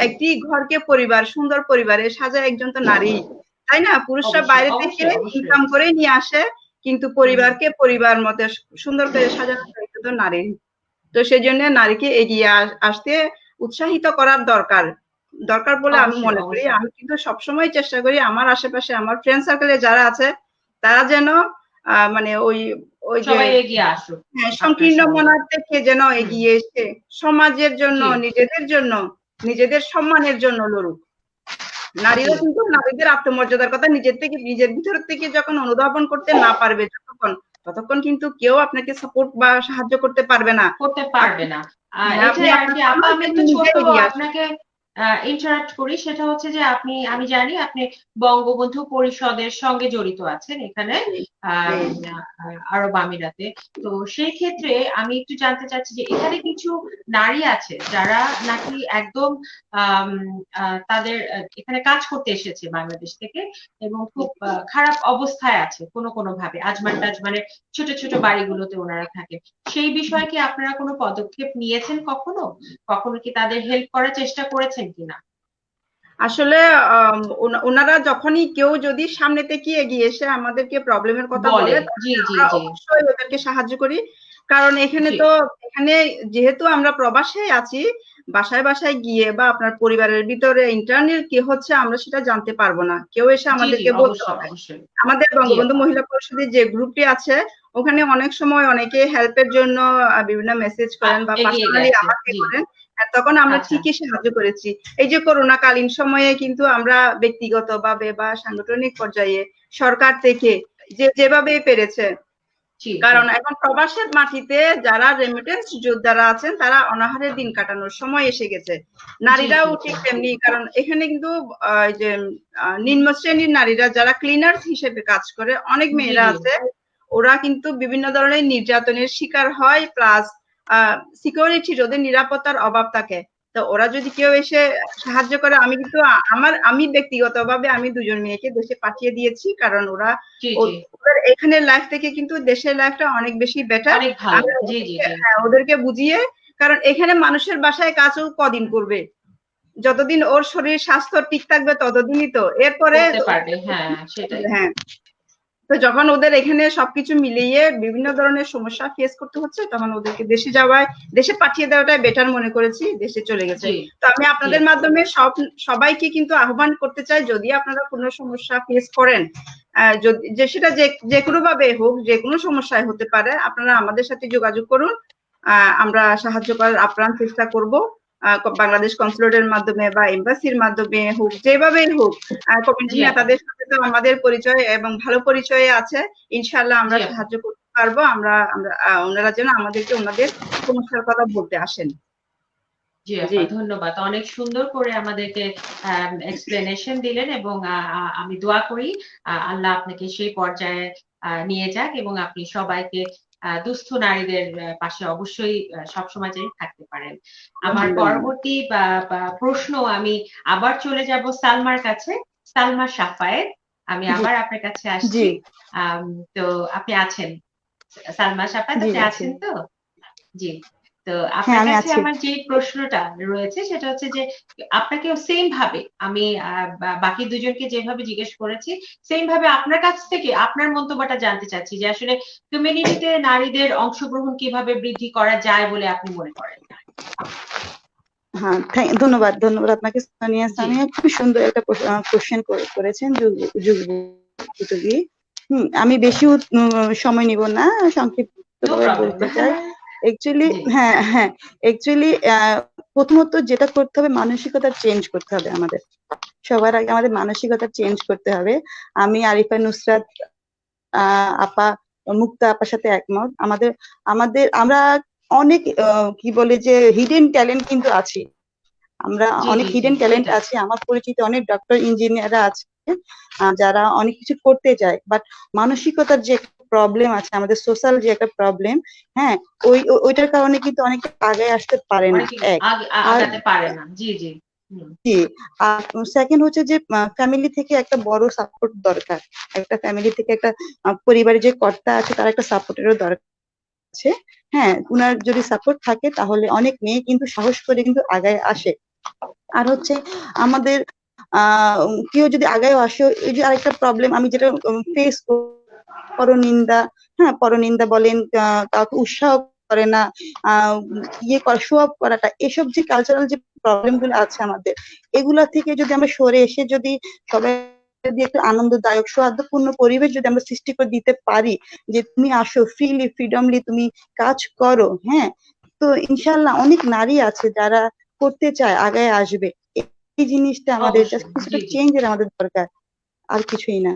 একটি ঘরকে পরিবার, সুন্দর পরিবারে সাজায় একজন তো নারী, তাই না? পুরুষরা অবশ্যই বাইরে থেকে অবশ্যই অবশ্যই। ইনকাম করে নিয়ে আসে, কিন্তু হুম হুম। পরিবারকে পরিবার মতে সুন্দর করে সাজানোর দায়িত্ব তো নারীর। তো সেজন্য নারীকে এগিয়ে আসতে উৎসাহিত করার দরকার বলে আমি অবশ্যই মনে করি। অবশ্যই। আমি কিন্তু সবসময় চেষ্টা করি আমার আশেপাশে আমার ফ্রেন্ড সার্কেলে যারা আছে তারা যেন মানে ওই ওই যে সবাই এগিয়ে আসুক আপনার সংকীর্ণ সঙ্গে। মনার থেকে যেন হুম। এগিয়ে এসে সমাজের জন্য, জি নিজেদের জন্য, নিজেদের সম্মানের জন্য লড়ুক। জি নারীরা কিন্তু নারীদের আত্মমর্যাদার কথা নিজের ভিতর থেকে যখন অনুধাবন করতে না পারবে ততক্ষণ কিন্তু কেউ আপনাকে সাপোর্ট বা সাহায্য করতে পারবে না। করতে আপনি পারবে না। আপনি এটাই আর আপনার কি আপা, সমাজ আমি এবং একটু নিজে ছোট এগিয়ে আসুন। আপনাকে ইন্টারাপ্ট করি। সেটা হচ্ছে যে আমি জানি আপনি বঙ্গবন্ধু পরিষদের সঙ্গে জড়িত আছেন এখানে জি, জি। আম, আরব আমিরাতে। তো সেই ক্ষেত্রে আমি একটু জানতে চাচ্ছি যে এখানে কিছু নারী আছে যারা নাকি একদম আম, তাদের এখানে কাজ করতে এসেছে বাংলাদেশ থেকে এবং খুব খারাপ অবস্থায় আছে কোনো কোনো ভাবে, আজমান টাজমানের ছোট ছোট বাড়িগুলোতে ওনারা থাকে। সেই বিষয়ে কি আপনারা কোনো পদক্ষেপ নিয়েছেন কখনো? কখনো কি তাদের হেল্প করার চেষ্টা করেছেন কিনা? আসলে ওনারা যখনই কেউ যদি সামনে থেকে এগিয়ে এসে আমাদেরকে প্রবলেমের কথা বলে। বলে, জি তাহলে জি আমরা জি অবশ্যই ওদেরকে সাহায্য করি। কারণ জি এখানে যেহেতু আমরা প্রবাসে আছি, বাসায় বাসায় গিয়ে বা আপনার পরিবারের ভিতরে ইন্টারনাল কি হচ্ছে আমরা সেটা জানতে পারবো না, কেউ এসে জি জি আমাদেরকে বলতে অবশ্যই হবে। অবশ্যই। আমাদের জি বঙ্গবন্ধু আপা। মহিলা পরিষদের যে গ্রুপটি আছে, ওখানে অনেক সময় অনেকে হেল্পের জন্য বিভিন্ন মেসেজ করেন বা এগিয়ে পার্সোনালি গেছে। আমাকে জি। করেন। তখন আমরা আচ্ছা। ঠিকই সাহায্য করেছি। এই যে করোনাকালীন সময়ে কিন্তু আমরা ব্যক্তিগতভাবে বা সাংগঠনিক পর্যায়ে সরকার থেকে যেভাবে পেরেছে, জি জি কারণ এখন প্রবাসের মাটিতে যারা রেমিটেন্স যোদ্ধারা আছেন তারা অনাহারে দিন কাটানোর সময় এসে গেছে। জি নারীরাও জি জি ঠিক তেমনি, কারণ এখানে কিন্তু যে নিম্ন শ্রেণীর নারীরা যারা ক্লিনার্স হিসেবে কাজ করে, অনেক জি মেয়েরা জি আছে, ওরা কিন্তু বিভিন্ন ধরনের নির্যাতনের শিকার হয়, প্লাস সিকিউরিটির, ওদের নিরাপত্তার অভাব থাকে। তো ওরা যদি কেউ এসে সাহায্য করে, আমি কিন্তু আমি ব্যক্তিগতভাবে আমি 2জন মেয়েকে দেশে পাঠিয়ে দিয়েছি, কারণ ওরা জি জি ওদের এখানের লাইফ থেকে কিন্তু দেশের লাইফটা অনেক বেশি বেটার। অনেক ভালো। জি জি জি ওদেরকে বুঝিয়ে, কারণ এখানে মানুষের বাসায় কাজও কদিন করবে, যতদিন ওর শরীর স্বাস্থ্য ঠিক থাকবে ততদিনই তো, এরপরে করতে পারবে। হ্যাঁ সেটাই। হ্যাঁ। তো যখন ওদের এখানে সবকিছু মিলিয়ে বিভিন্ন ধরনের সমস্যা ফেস করতে হচ্ছে, তখন ওদেরকে দেশে যাওয়ায়, দেশে পাঠিয়ে দেওয়াটাই বেটার মনে করেছি, দেশে চলে গেছে। জি তো আমি আপনাদের মাধ্যমে সবাইকে কিন্তু আহ্বান করতে চাই, যদি আপনারা কোনো সমস্যা ফেস করেন, যদি সেটা যে কোনো ভাবে হোক, যে কোনো সমস্যায় হতে পারে, আপনারা আমাদের সাথে যোগাযোগ করুন। আমরা সাহায্য করার আপ্রাণ চেষ্টা করব, বাংলাদেশ কনসুলেটের মাধ্যমে বা এমবাসির মাধ্যমে হোক, যেভাবেই হোক। কমিউনিটি জি আপা। নেতাদের সাথে তো আমাদের পরিচয় এবং ভালো পরিচয় আছে, ইনশাআল্লাহ আমরা জি আপা। সাহায্য করতে পারবো। ওনারা যেন আমাদেরকে ওনাদের সমস্যার কথা বলতে আসেন। জি জি আপা, ধন্যবাদ। অনেক সুন্দর করে আমাদেরকে এক্সপ্লেনেশন দিলেন, এবং আমি দোয়া করি আল্লাহ আপনাকে সেই পর্যায়ে নিয়ে যাক, এবং আপনি সবাইকে দুস্থ নারীদের পাশে অবশ্যই সবসময় যেন থাকতে পারেন। আমার পরবর্তী প্রশ্ন, আমি আবার চলে যাব সালমার কাছে। সালমা সাফায়েত, আমি জি আবার আপনার কাছে আসছি। জি তো আপনি আছেন? সালমা সাফায়েত, জি আপনি আছি। আছেন তো? জি। তো হ্যাঁ, আপনার আমি কাছে আছি। আমার যে প্রশ্নটা রয়েছে সেটা হচ্ছে যে, আপনাকেও সেম ভাবে আমি বাকি দুজনকে যেভাবে জিজ্ঞেস করেছি, সেম ভাবে আপনার কাছ থেকে আপনার মন্তব্যটা জানতে চাচ্ছি, যে আসলে কমিউনিটিতে নারীদের অংশগ্রহণ কিভাবে বৃদ্ধি করা যায় বলে আপনি মনে করেন? হ্যাঁ, ধন্যবাদ ধন্যবাদ আপনাকে সোনিয়া জি। সামিয়া, খুব সুন্দর একটা কোশ্চেন করেছেন যুগোপযোগী। আমি বেশি সময় নিব না, নো সংক্ষিপ্তভাবে প্রবলেম। বলতে চাই। অ্যাকচুয়ালি জি হ্যাঁ অ্যাকচুয়ালি প্রথমত যেটা করতে হবে, মানসিকতা চেঞ্জ করতে হবে আমাদের। সবার আগে আমাদের মানসিকতা চেঞ্জ করতে হবে। আমি আরিফা নুসরাত আপা, মুক্তা আপার সাথে একমত। আমাদের আমাদের আমরা অনেক কি বলে যে হিডেন ট্যালেন্ট কিন্তু আছে। আমরা জি অনেক জি জি হিডেন ট্যালেন্ট সেটাই। আছে। আমার পরিচিত অনেক ডক্টর ইঞ্জিনিয়াররা আছে যারা অনেক কিছু করতে চায়, বাট মানসিকতার যে প্রবলেম আছে, আমাদের সোশ্যাল যে একটা প্রবলেম, হ্যাঁ, ওইটার কারণে কিন্তু অনেক আগে আসতে পারে না। অনেকে এক আর আগাতে পারে না। জি জি। জি, আর সেকেন্ড হচ্ছে যে ফ্যামিলি থেকে একটা বড় সাপোর্ট দরকার। একটা ফ্যামিলি থেকে একটা পরিবারের যে কর্তা আছে তার একটা সাপোর্টেরও দরকার আছে। হ্যাঁ, উনার যদি সাপোর্ট থাকে তাহলে অনেক মেয়ে কিন্তু সাহস করে কিন্তু আগায় আসে। আর হচ্ছে আমাদের কেউ যদি আগায় আসে, এই যে আরেকটা প্রবলেম আমি যেটা ফেস পরনিন্দা, হ্যাঁ পরনিন্দা বলেন, কাউকে উৎসাহ করে না, শো অফ করাটা, এসব যে কালচারাল যে প্রবলেম গুলো আছে আমাদের, এগুলা থেকে যদি আমরা সরে এসে যদি সবাই যদি একটা আনন্দদায়ক সৌহার্দ্যপূর্ণ পরিবেশ যদি আমরা সৃষ্টি করে দিতে পারি, যে তুমি আসো ফ্রিডমলি তুমি কাজ করো, হ্যাঁ, তো ইনশাল্লাহ অনেক নারী আছে যারা করতে চায়, আগায় আসবে। এই জিনিসটা আমাদের জাস্ট অবশ্যই। কিছুটা জি জি চেঞ্জের আমাদের দরকার, আর কিছুই না।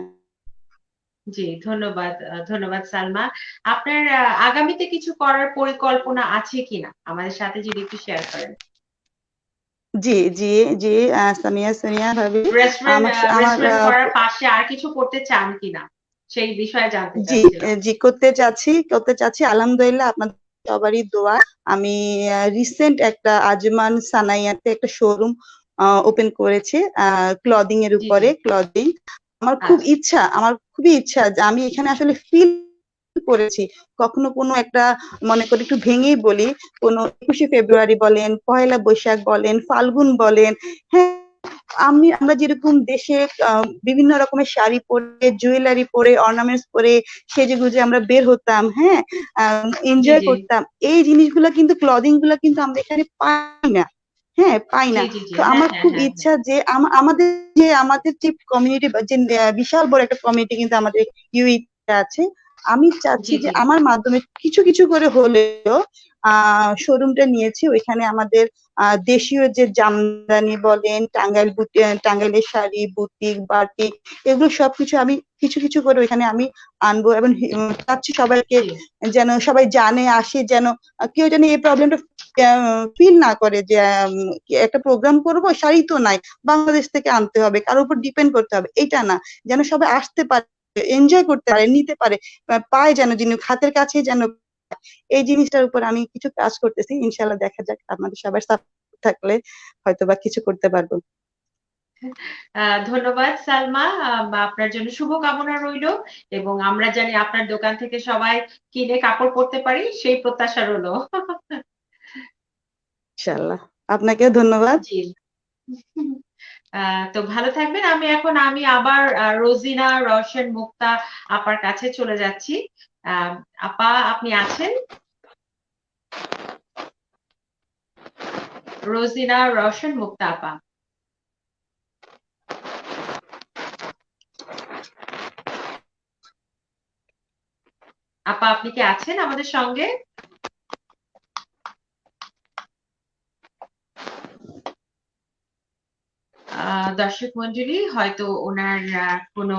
জি। ধন্যবাদ। ধন্যবাদ সালমা। আপনার আগামীতে কিছু করার পরিকল্পনা আছে কিনা আমাদের সাথে যদি একটু শেয়ার করেন? জি জি জি সামিয়া সোনিয়া ভাবি, রেস্টুরেন্ট আমার আমার রেস্টুরেন্ট করার পাশে আর কিছু করতে চান কিনা, সেই বিষয়ে জানতে জি চাচ্ছিলাম। জি করতে চাচ্ছি আলহামদুলিল্লাহ, আপনাদের সবারই দোয়া। আমি রিসেন্ট একটা আজমান সানাইয়াতে একটা শোরুম ওপেন করেছি, ক্লদিং এর জি জি। উপরে ক্লদিং। আচ্ছা। আমার খুবই ইচ্ছা যে আমি এখানে আসলে ফিল করেছি, কখনো কোনো একটা, মনে করি একটু ভেঙেই বলি, কোনো 21শে ফেব্রুয়ারি বলেন, পহেলা বৈশাখ বলেন, ফাল্গুন বলেন, হ্যাঁ, আমরা যেরকম দেশে বিভিন্ন রকমের শাড়ি পরে, জুয়েলারি পরে, অর্নামেন্টস পরে সেজেগুজে আমরা বের হতাম, হ্যাঁ, জি এনজয় জি করতাম, এই জিনিসগুলা কিন্তু ক্লদিং গুলা কিন্তু আমরা এখানে পাই না। হ্যাঁ, পাই জি না। জি জি। তো হ্যাঁ আমার হ্যাঁ খুব হ্যাঁ হ্যাঁ। ইচ্ছা যে আমাদের যে কমিউনিটি, যে বিশাল বড় একটা কমিউনিটি কিন্তু আমাদের ইউইতে আছে, আমি চাচ্ছি জি যে জি আমার মাধ্যমে কিছু কিছু করে হলেও শোরুমটা নিয়েছি, ওইখানে আমাদের দেশীয় যে জামদানি বলেন, টাঙ্গাইলের শাড়ি, বুটিক, বাটিক, এগুলো সবকিছু আমি কিছু কিছু করে ওইখানে আমি আনবো, এবং চাচ্ছি সবাইকে জি যেন সবাই জানে, আসে, যেন কেউ যেন এই প্রবলেমটা ফিল না করে যে একটা প্রোগ্রাম করব, শাড়ি তো নাই, বাংলাদেশ থেকে আনতে হবে, কারোর উপর ডিপেন্ড করতে হবে, এটা না, যেন সবাই আসতে পারে, এনজয় করতে পারে, নিতে পারে, পায় যেন, যিনি হাতের কাছে যেন। এই জিনিসটার উপর আমি কিছু কাজ করতেছি, ইনশাল্লাহ দেখা যাক, আপনাদের সবার সাপোর্ট থাকলে হয়তো বা কিছু করতে পারবো। ধন্যবাদ সালমা, আপনার জন্য শুভকামনা রইলো, এবং আমরা জানি আপনার দোকান থেকে সবাই কিনে কাপড় পরতে পারি, সেই প্রত্যাশা রইলো। ইনশাল্লাহ, আপনাকেও ধন্যবাদ। জি। তো ভালো থাকবেন। আমি আবার রোজিনা রওশন মুক্তা আপার কাছে চলে যাচ্ছি। আপা, আপনি আছেন? রোজিনা রওশন মুক্তা আপা। আপা, আপনি কি আছেন আমাদের সঙ্গে? দর্শক মন্ডলী, হয়তো ওনার কোনো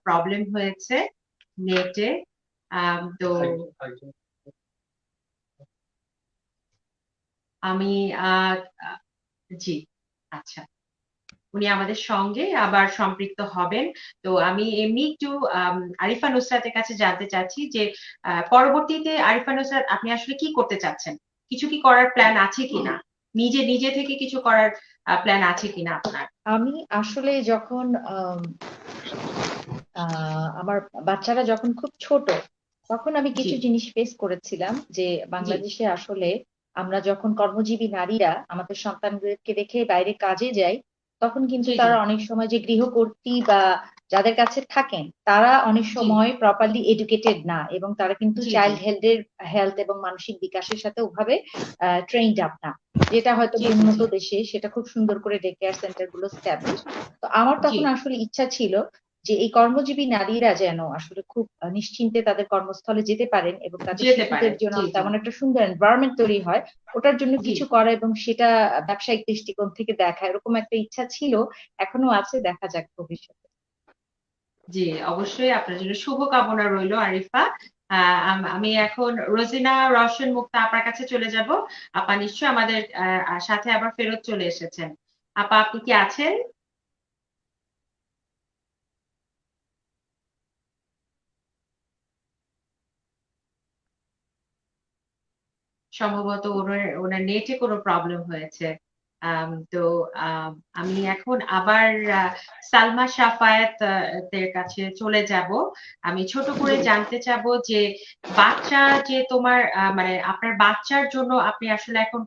প্রবলেম হয়েছে নেটে। তো আমি জি, আচ্ছা, উনি আমাদের সঙ্গে আবার সম্পৃক্ত হবেন। তো আমি এমনি একটু আরিফা নুসরাতের কাছে জানতে চাচ্ছি যে পরবর্তীতে আরিফা নুসরাত, আপনি আসলে কি করতে চাচ্ছেন? কিছু কি করার প্ল্যান আছে কিনা? নিজে নিজে থেকে কিছু করার প্ল্যান আছে কিনা আপনার? আমি আসলে যখন আমার বাচ্চারা যখন খুব ছোট, তখন আমি জি কিছু জিনিস ফেস করেছিলাম যে জি বাংলাদেশে আসলে আমরা যখন কর্মজীবী নারীরা আমাদের সন্তানদেরকে রেখে বাইরে কাজে যাই, তখন কিন্তু জি জি তারা অনেক সময় যে গৃহকর্ত্রী বা যাদের কাছে থাকেন তারা অনেক জি সময় প্রপারলি এডুকেটেড না, এবং তারা কিন্তু জি জি চাইল্ড হেলথ এবং মানসিক বিকাশের সাথে ওভাবে ট্রেইনড আপ না, যেটা হয়তো জি জি উন্নত জি দেশে সেটা খুব সুন্দর করে ডে কেয়ার সেন্টার গুলো স্ট্যাবলিশ। তো আমার জি তখন আসলে ইচ্ছা ছিল যে এই কর্মজীবী নারীরা যেন আসলে খুব নিশ্চিন্তে তাদের কর্মস্থলে যেতে পারেন এবং তাদের যেতে পারে। শিশুদের জন্য জি জি তেমন একটা সুন্দর এনভায়রনমেন্ট তৈরি হয়, ওটার জন্য জি কিছু করা এবং সেটা ব্যবসায়িক দৃষ্টিকোণ থেকে দেখা, এরকম একটা ইচ্ছা ছিল, এখনো আছে, দেখা যাক ভবিষ্যতে। জি, অবশ্যই আপনার জন্য শুভকামনা রইলো আরিফা। আমি এখন রোজিনা রওশন মুক্তা আপার কাছে চলে যাব। আপা নিশ্চয়ই আমাদের সাথে আবার ফেরত চলে এসেছেন। আপা, আপনি কি আছেন? সম্ভবত ওনার নেটে কোনো প্রবলেম হয়েছে। তো আমি এখন আবার সালমা শাফায়েত দের কাছে চলে যাব। আমি ছোট করে জি, জানতে চাবো যে বাচ্চা, যে তোমার মানে আপনার বাচ্চার জন্য আপনি আসলে এখন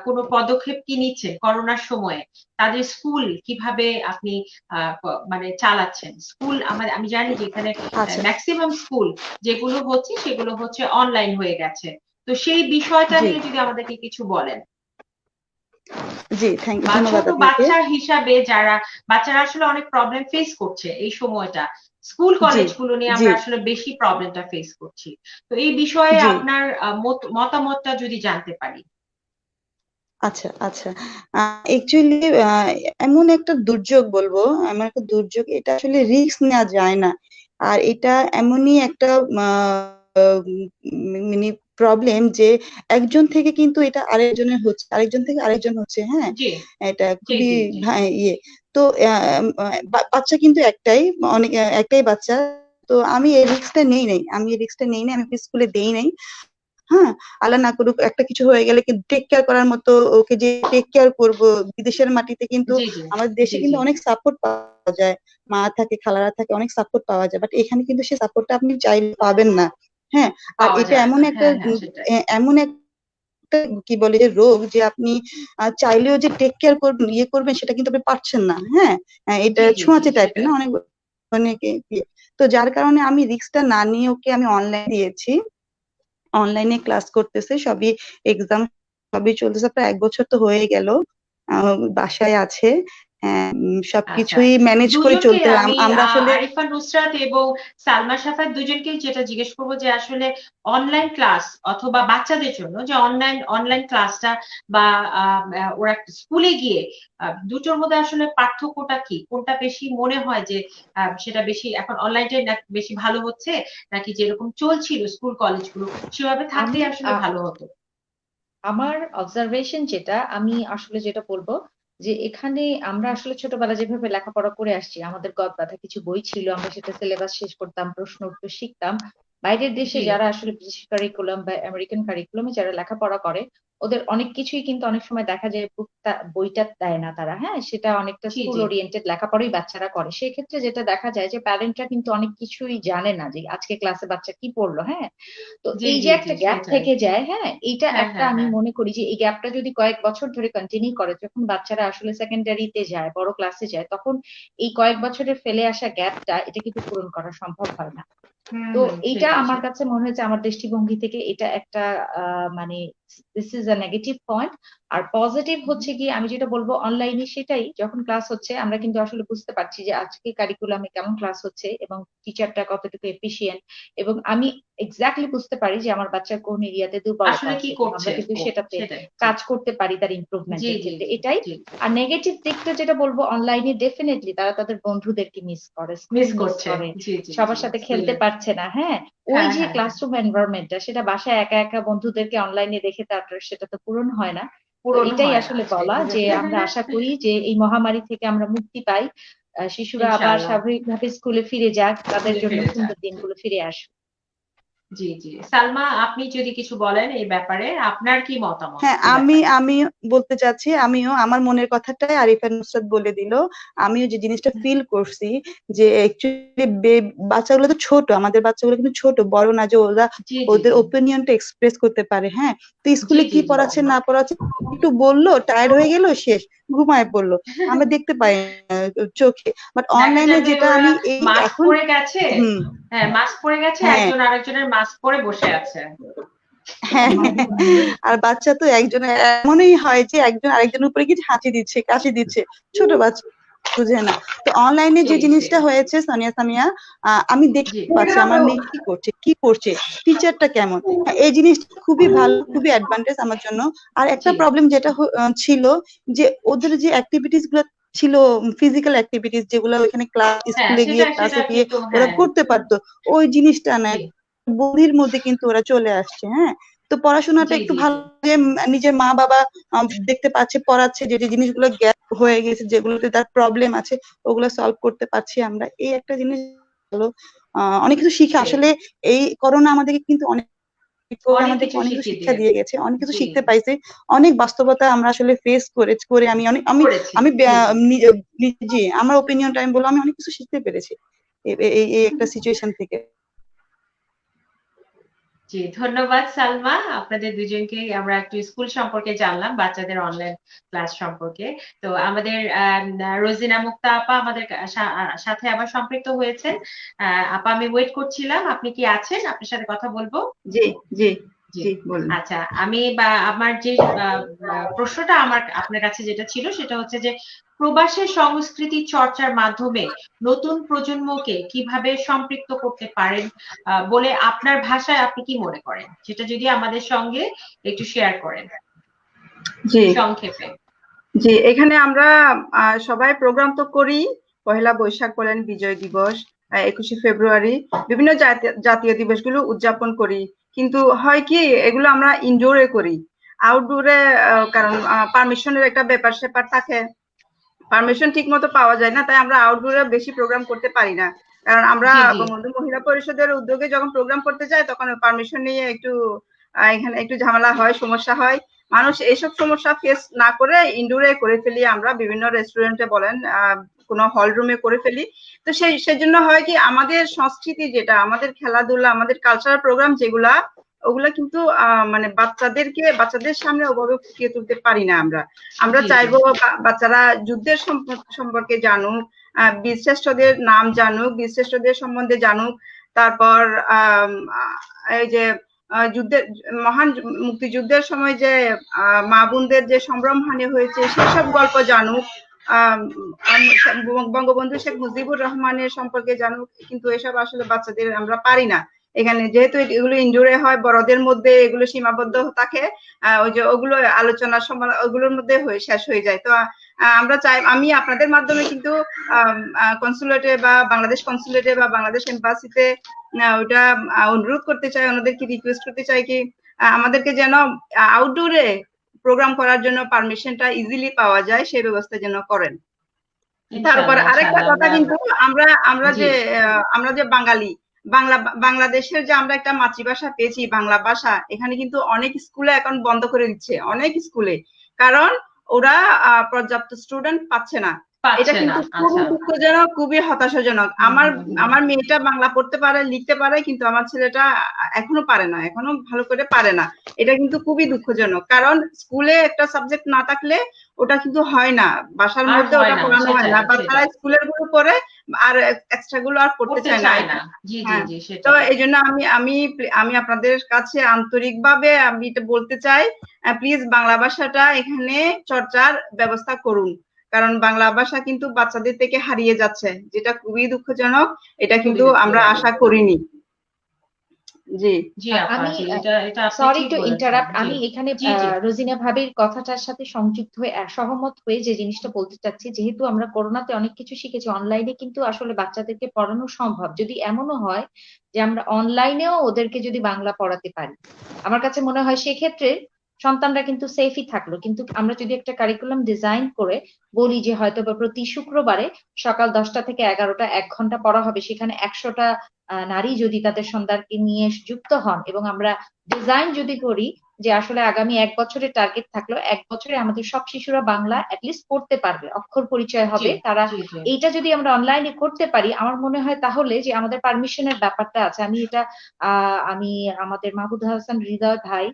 কোনো পদক্ষেপ কি নিচ্ছেন করোনার সময়ে? তাদের স্কুল কিভাবে আপনি মানে চালাচ্ছেন? স্কুল আমি জানি যে এখানে আচ্ছা, মেক্সিমাম স্কুল যেগুলো হচ্ছে সেগুলো হচ্ছে অনলাইন হয়ে গেছে। তো সেই বিষয়টা জি নিয়ে যদি আমাদেরকে কিছু বলেন, জি, বা ধন্যবাদ ছোট আপনাকে। বাচ্চা হিসাবে বাচ্চারা আসলে অনেক প্রবলেম ফেস করছে এই সময়টা, স্কুল জি কলেজগুলো নিয়ে জি আমরা আসলে বেশি প্রবলেমটা ফেস করছি। তো এই বিষয়ে জি, আপনার মতামতটা যদি জানতে পারি। আচ্ছা আচ্ছা, অ্যাকচুয়ালি এমন একটা দুর্যোগ বলবো, এমন একটা দুর্যোগ, এটা আসলে রিস্ক নেওয়া যায় না। আর এটা এমনই একটা মিনি প্রবলেম যে একজন থেকে কিন্তু এটা আরেকজনের হচ্ছে, আরেকজন থেকে আরেকজন হচ্ছে, হ্যাঁ। জি এটা জি খুবই জি জি ইয়ে। তো বাচ্চা কিন্তু একটাই, অনেক একটাই বাচ্চা। তো আমি এই রিস্কটা নেই নাই, আমি ওকে স্কুলে দেই নাই। হ্যাঁ, আল্লাহ না করুক একটা কিছু হয়ে গেলে কিন্তু টেক কেয়ার করার মতো, ওকে যে টেক কেয়ার করব, বিদেশের মাটিতে কিন্তু জি জি আমাদের দেশে জি কিন্তু জি অনেক সাপোর্ট পাওয়া যায়, মা থাকে, খালারা থাকে, অনেক সাপোর্ট পাওয়া যায়, বাট এখানে কিন্তু সেই সাপোর্টটা আপনি চাইলে পাবেন না। হ্যাঁ, আর পাওয়া এটা যায় এমন না। একটা হ্যাঁ হ্যাঁ, সেটাই। এমন একটা কি বলে যে রোগ, যে আপনি চাইলেও যে টেক কেয়ার করবেন, ইয়ে করবেন, সেটা কিন্তু আপনি পারছেন না। হ্যাঁ, এটা জি জি জি, ছোঁয়াচে টাইপের সেটাই। না, অনেক অনেকে ইয়ে। তো যার কারণে আমি রিস্কটা না নিয়ে ওকে আমি অনলাইন দিয়েছি, অনলাইনে ক্লাস করতেছে, সবই এক্সাম সবই চলতেছে, প্রায় 1 বছর তো হয়ে গেল বাসায় আছে। আচ্ছা, সবকিছুই ম্যানেজ করে দুজনকে চলতে হয়। আমি আমরা আসলে আরিফা নুসরাত এবং সালমা শাফাত দুজনকেই যেটা জিজ্ঞেস করবো যে আসলে অনলাইন ক্লাস অথবা বাচ্চাদের জন্য যে অনলাইন ক্লাসটা বা ওরা স্কুলে গিয়ে দুটোর মধ্যে আসলে পার্থক্যটা কি? কোনটা বেশি মনে হয় যে সেটা বেশি এখন অনলাইনটাই বেশি ভালো হচ্ছে, নাকি যেরকম চলছিল স্কুল কলেজগুলো সেভাবে আমি থাকলেই আসলে ভালো হতো? আমার অবজারভেশন যেটা, আমি আসলে যেটা বলবো যে এখানে আমরা আসলে ছোটবেলা যেভাবে লেখাপড়া করে আসছি, আমাদের গদবাঁধা কিছু বই ছিল, আমরা সেটা সিলেবাস শেষ করতাম, প্রশ্ন উত্তর শিখতাম। বাইরের দেশে জি যারা আসলে ব্রিটিশ কারিকুলাম বা আমেরিকান কারিকুলামে যারা লেখাপড়া করে, ওদের অনেক কিছুই কিন্তু অনেক সময় দেখা যায় বইটা দেয় না তারা, হ্যাঁ, সেটা অনেকটা জি স্কুল জি ওরিয়েন্টেড লেখাপড়াই বাচ্চারা করে। সেক্ষেত্রে যেটা দেখা যায় যে প্যারেন্টরা কিন্তু অনেক কিছুই জানে না যে আজকে ক্লাসে বাচ্চা কি পড়লো, হ্যাঁ। তো জি এই যে জি জি একটা গ্যাপ সেটাই। থেকে যায়, হ্যাঁ, এইটা হ্যাঁ একটা হ্যাঁ আমি হ্যাঁ। মনে করি যে এই গ্যাপটা যদি কয়েক বছর ধরে কন্টিনিউ করে, যখন বাচ্চারা আসলে সেকেন্ডারিতে যায়, বড় ক্লাসে যায়, তখন এই কয়েক বছরের ফেলে আসা গ্যাপটা এটা কিন্তু পূরণ করা সম্ভব হয় না। তো এইটা সেটাই আমার সেটাই। কাছে মনে হয়েছে, আমার দৃষ্টিভঙ্গি থেকে এটা একটা মানে this is a negative point. আর পজিটিভ হচ্ছে কি, আমি যেটা বলবো অনলাইনে সেটাই, যখন ক্লাস হচ্ছে আমরা কিন্তু আসলে বুঝতে পারছি যে আজকে কারিকুলামে কেমন ক্লাস হচ্ছে এবং টিচারটা কতটুকু এফিশিয়েন্ট, এবং আমি এক্স্যাক্টলি বুঝতে পারি যে আমার বাচ্চার কোন এরিয়াতে দুর্বলতা আসলে কি আছে এবং আমরা করছে কিন্তু ও, সেটাতে সেটাই। জি কাজ করতে পারি তার জি ইমপ্রুভমেন্টের জি ক্ষেত্রে, জি এটাই। জি। আর নেগেটিভ দিকটা যেটা বলবো, অনলাইনে ডেফিনেটলি তারা তাদের বন্ধুদেরকে মিস করে, স্কুল মিস মিস করছে। করে, জি জি জি সবার সাথে খেলতে স্কুলে। পারছে না, হ্যাঁ। ওই হ্যাঁ যে হ্যাঁ হ্যাঁ। ক্লাসরুম এনভায়রনমেন্টটা, সেটা বাসায় একা একা বন্ধুদেরকে অনলাইনে দেখে তার সেটা তো পূরণ হয় না। তো পূরণ এটাই হয় না আসলে সেই বলা যে বুঝেছি। আমরা আশা করি যে এই মহামারী থেকে আমরা মুক্তি পাই, শিশুরা আবার ইনশাআল্লাহ। স্বাভাবিকভাবে স্কুলে ফিরে যাক, তাদের স্কুলে জন্য ফিরে যাক। সুন্দর দিনগুলো ফিরে আসুক। জি জি। সালমা, আপনি যদি কিছু বলেন এই ব্যাপারে, আপনার কি মতামত হ্যাঁ, এই আমি ব্যাপারে? আমি বলতে চাচ্ছি, আমিও আমার মনের কথাটাই আরিফা নুসরাত বলে দিল। আমিও যে জিনিসটা ফিল করছি যে অ্যাকচুয়ালি বাচ্চাগুলো তো ছোট, আমাদের বাচ্চাগুলো কিন্তু ছোট, বড় না, যে ওরা জি জি ওদের জি ওপিনিয়নটা এক্সপ্রেস করতে পারে। হ্যাঁ, তো জি স্কুলে জি কি জি পড়াচ্ছে না পড়াচ্ছে একটু বললো, টায়ার্ড হয়ে গেল, শেষ, ঘুমায় পড়লো, আমরা দেখতে পাই চোখে। বাট দেখা অনলাইনে যাবে যেটা ওরা আমি এই মাস্ক এখন পরে গেছে। হুম হ্যাঁ, মাস্ক পরে গেছে, হ্যাঁ একজন আরেকজনের মাস্ক পরে বসে আছে। হ্যাঁ, আর বাচ্চা তো একজন এমনই হয় যে একজন আরেকজনের উপরে কিছু হাঁচি দিচ্ছে, কাশি দিচ্ছে, ছোট বাচ্চা বুঝে না। তো অনলাইনে যে সেই সেই। জিনিসটা হয়েছে সানিয়া সামিয়া, আমি জি দেখতে পাচ্ছি আমার মেয়ে কি করছে, কি করছে, টিচারটা কেমন। হ্যাঁ, এই জিনিসটা খুবই ভালো, খুবই অ্যাডভান্টেজ আমার জন্য। আর একটা জি প্রবলেম যেটা ছিল, যে ওদের যে অ্যাক্টিভিটিস গুলো ছিল, ফিজিক্যাল অ্যাক্টিভিটিস যেগুলো ওইখানে ক্লাস, হ্যাঁ, স্কুলে গিয়ে সেটা সেটা ক্লাসে গিয়ে কিন্তু ওরা হ্যাঁ। করতে পারতো, ওই জিনিসটা না, জি বন্দির মধ্যে কিন্তু ওরা চলে আসছে। হ্যাঁ, তো পড়াশোনাটা জি একটু জি ভালো, জি যে নিজের মা বাবা দেখতে পাচ্ছে, পড়াচ্ছে, যে যে জিনিসগুলো গ্যাপ হয়ে গেছে, যেগুলোতে তার প্রবলেম আছে, ওগুলো সলভ করতে পারছি আমরা, এই একটা জিনিস ভালো। অনেক কিছু শিখে সেই। আসলে এই করোনা আমাদেরকে কিন্তু অনেক অনেক আমাদেরকে কিছু অনেক কিছু শিখিয়ে শিক্ষা দিয়ে দিয়েছে। গেছে, অনেক কিছু জি শিখতে পাইছে, অনেক বাস্তবতা আমরা আসলে ফেস করে আমি অনেক আমি করেছি। আমি জি জি জি, আমার ওপিনিয়নটা আমি বলবো, আমি অনেক কিছু শিখতে পেরেছি এই একটা সিচুয়েশন থেকে। জি। ধন্যবাদ সালমা, আপনাদের দুজনকে আমরা একটু স্কুল সম্পর্কে জানলাম, বাচ্চাদের অনলাইন ক্লাস সম্পর্কে। তো আমাদের রোজিনা মুক্তা আপা আমাদের সাথে আবার সম্পৃক্ত হয়েছেন। আপা, আমি ওয়েট করছিলাম, আপনি কি আছেন? আপনার সাথে কথা বলবো। জি জি জি। জি বলুন। আচ্ছা, আমি আমার যে প্রশ্নটা আমার আপনার কাছে যেটা ছিল সেটা হচ্ছে যে প্রবাসের সংস্কৃতি চর্চার মাধ্যমে নতুন প্রজন্মকে কিভাবে সম্পৃক্ত করতে পারেন বলে আপনার ভাষায় আপনি কি মনে করেন, সেটা যদি আমাদের সঙ্গে একটু শেয়ার করেন জি সংক্ষেপে। জি, এখানে আমরা সবাই প্রোগ্রাম তো করি, পহেলা বৈশাখ বলেন, বিজয় দিবস, 21শে ফেব্রুয়ারি, বিভিন্ন জাতীয় দিবসগুলো উদযাপন করি। কিন্তু হয় কি, এগুলো আমরা ইনডোরে করি, আউটডোরে কারণ পারমিশনের একটা ব্যাপার স্যাপার থাকে, পারমিশন ঠিক মতো পাওয়া যায় না, তাই আমরা আউটডোরে বেশি প্রোগ্রাম করতে পারি না। কারণ আমরা জি জি বঙ্গবন্ধু মহিলা পরিষদের উদ্যোগে যখন প্রোগ্রাম করতে যাই, তখন পারমিশন নিয়ে একটু এখানে একটু ঝামেলা হয়, সমস্যা হয়। মানুষ এইসব সমস্যা ফেস না করে ইনডোরে করে ফেলি, আমরা বিভিন্ন রেস্টুরেন্টে বলেন, কোনো হল রুমে করে ফেলি। তো সেজন্য হয় কি, আমাদের সংস্কৃতি যেটা, আমাদের খেলাধুলা, আমাদের কালচারাল প্রোগ্রাম যেগুলা, ওগুলা কিন্তু মানে বাচ্চাদের সামনে ওভাবে ফুটিয়ে তুলতে পারি না আমরা। আমরা জি জি চাইবো বাচ্চারা যুদ্ধের সম্পর্কে জানুক, বীরশ্রেষ্ঠদের নাম জানুক, বীরশ্রেষ্ঠদের সম্বন্ধে জানুক, তারপর এই যে যুদ্ধের মহান মুক্তিযুদ্ধের সময় যে মা বোনদের যে সম্ভ্রমহানি হয়েছে সেসব গল্প জানুক, বঙ্গবন্ধু শেখ মুজিবুর রহমানের সম্পর্কে জানুক। কিন্তু এসব আসলে বাচ্চাদের আমরা পারি না এখানে, যেহেতু এগুলো ইনডোরে হয়, বড়দের মধ্যে এগুলো সীমাবদ্ধ থাকে, ওই যে ওগুলো আলোচনা ওগুলোর মধ্যে শেষ হয়ে যায়। তো আমরা চাই, আমি আপনাদের মাধ্যমে কিন্তু কনসুলেটে বা বাংলাদেশ কনসুলেটে বা বাংলাদেশ এম্বাসিতে ওটা অনুরোধ করতে চাই, ওনাদেরকে রিকোয়েস্ট করতে চাই কি আমাদেরকে যেন আউটডোরে প্রোগ্রাম করার জন্য পারমিশনটা ইজিলি পাওয়া যায় সেই ব্যবস্থা যেন করেন। তারপর ইনশাআল্লাহ আরেকটা ইনশাআল্লাহ কথা, আমরা কিন্তু আমরা জি যে আমরা যে বাঙালি, বাংলাদেশের যে আমরা একটা মাতৃভাষা পেয়েছি বাংলা ভাষা, এখানে কিন্তু অনেক স্কুলে এখন বন্ধ করে দিচ্ছে, অনেক স্কুলে, কারণ ওরা পর্যাপ্ত স্টুডেন্ট পাচ্ছে না। এটা পাচ্ছে না। কিন্তু খুবই আচ্ছা দুঃখজনক, খুবই হতাশাজনক। আমার মেয়েটা বাংলা পড়তে পারে, লিখতে পারে, কিন্তু আমার ছেলেটা এখনো পারে না, এখনো ভালো করে পারে না। এটা কিন্তু খুবই দুঃখজনক, কারণ স্কুলে একটা সাবজেক্ট না থাকলে ওটা কিন্তু হয় না, বাসার আর মধ্যে হয় ওটা না, পড়ানো হয় না, সেটাই বা তারা সেটাই স্কুলের গুলো পড়ে আর এক্সট্রা গুলো আর পড়তে পড়তে চায় না। চায় না। জি জি হ্যাঁ, জি তো সেটাই। এই জন্য আমি আপনাদের কাছে আন্তরিকভাবে আমি এটা বলতে চাই, প্লিজ বাংলা ভাষাটা এখানে চর্চার ব্যবস্থা করুন, কারণ বাংলা ভাষা কিন্তু বাচ্চাদের থেকে হারিয়ে যাচ্ছে, যেটা খুবই দুঃখজনক। এটা খুবই কিন্তু আমরা দুঃখজনক। আশা করিনি। জি জি আপা, আমি জি এটা আপনি সরি ঠিক টু বলেছেন। ইন্টারাপ্ট, জি আমি এখানে জি জি রোজিনা ভাবির কথাটার সাথে সংযুক্ত হয়ে সহমত হয়ে যে জিনিসটা বলতে চাচ্ছি, যেহেতু আমরা করোনাতে অনেক কিছু শিখেছি, অনলাইনে কিন্তু আসলে বাচ্চাদেরকে পড়ানো সম্ভব, যদি এমনও হয় যে আমরা অনলাইনেও ওদেরকে যদি বাংলা পড়াতে পারি, আমার কাছে মনে হয় সেক্ষেত্রে সন্তানরা কিন্তু সেফই থাকলো। কিন্তু আমরা যদি একটা কারিকুলাম ডিজাইন করে বলি যে হয়তো বা প্রতি শুক্রবারে সকাল 10টা থেকে 11টা 1 ঘন্টা পড়া হবে, সেখানে 100টা নারী যদি তাদের সন্তানকে নিয়ে যুক্ত হন, এবং আমরা ডিজাইন যদি করি যে আসলে আগামী 1 বছরের টার্গেট থাকলো, 1 বছরে আমাদের সব শিশুরা বাংলা অ্যাটলিস্ট পড়তে পারবে, অক্ষর পরিচয় জি হবে তারা। জি জি এইটা যদি আমরা অনলাইনে করতে পারি, আমার মনে হয় তাহলে যে আমাদের পারমিশনের ব্যাপারটা আছে, আমি আমাদের মাহমুদ হাসান হৃদয় ভাই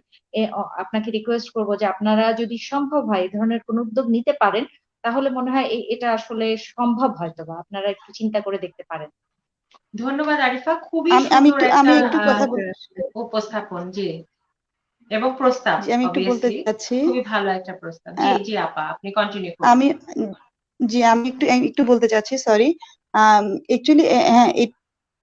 আপনাকে রিকোয়েস্ট করব যে আপনারা যদি সম্ভব হয় এই ধরনের কোন উদ্যোগ নিতে পারেন, তাহলে মনে হয় এটা আসলে সম্ভব, হয়তো বা আপনারা একটু চিন্তা করে দেখতে পারেন। ধন্যবাদ আরিফা, খুবই আমি আমি সুন্দর একটু একটা আমি একটু কথা উপস্থাপন। জি এবং প্রস্তাব, জি আমি একটু বলতে অবভিয়াসলি চাচ্ছি। খুবই ভালো একটা প্রস্তাব। জি আহ, জি আপা, আপনি কন্টিনিউ করুন। আমি জি আমি একটু বলতে চাচ্ছি, সরি। অ্যাকচুয়ালি হ্যাঁ,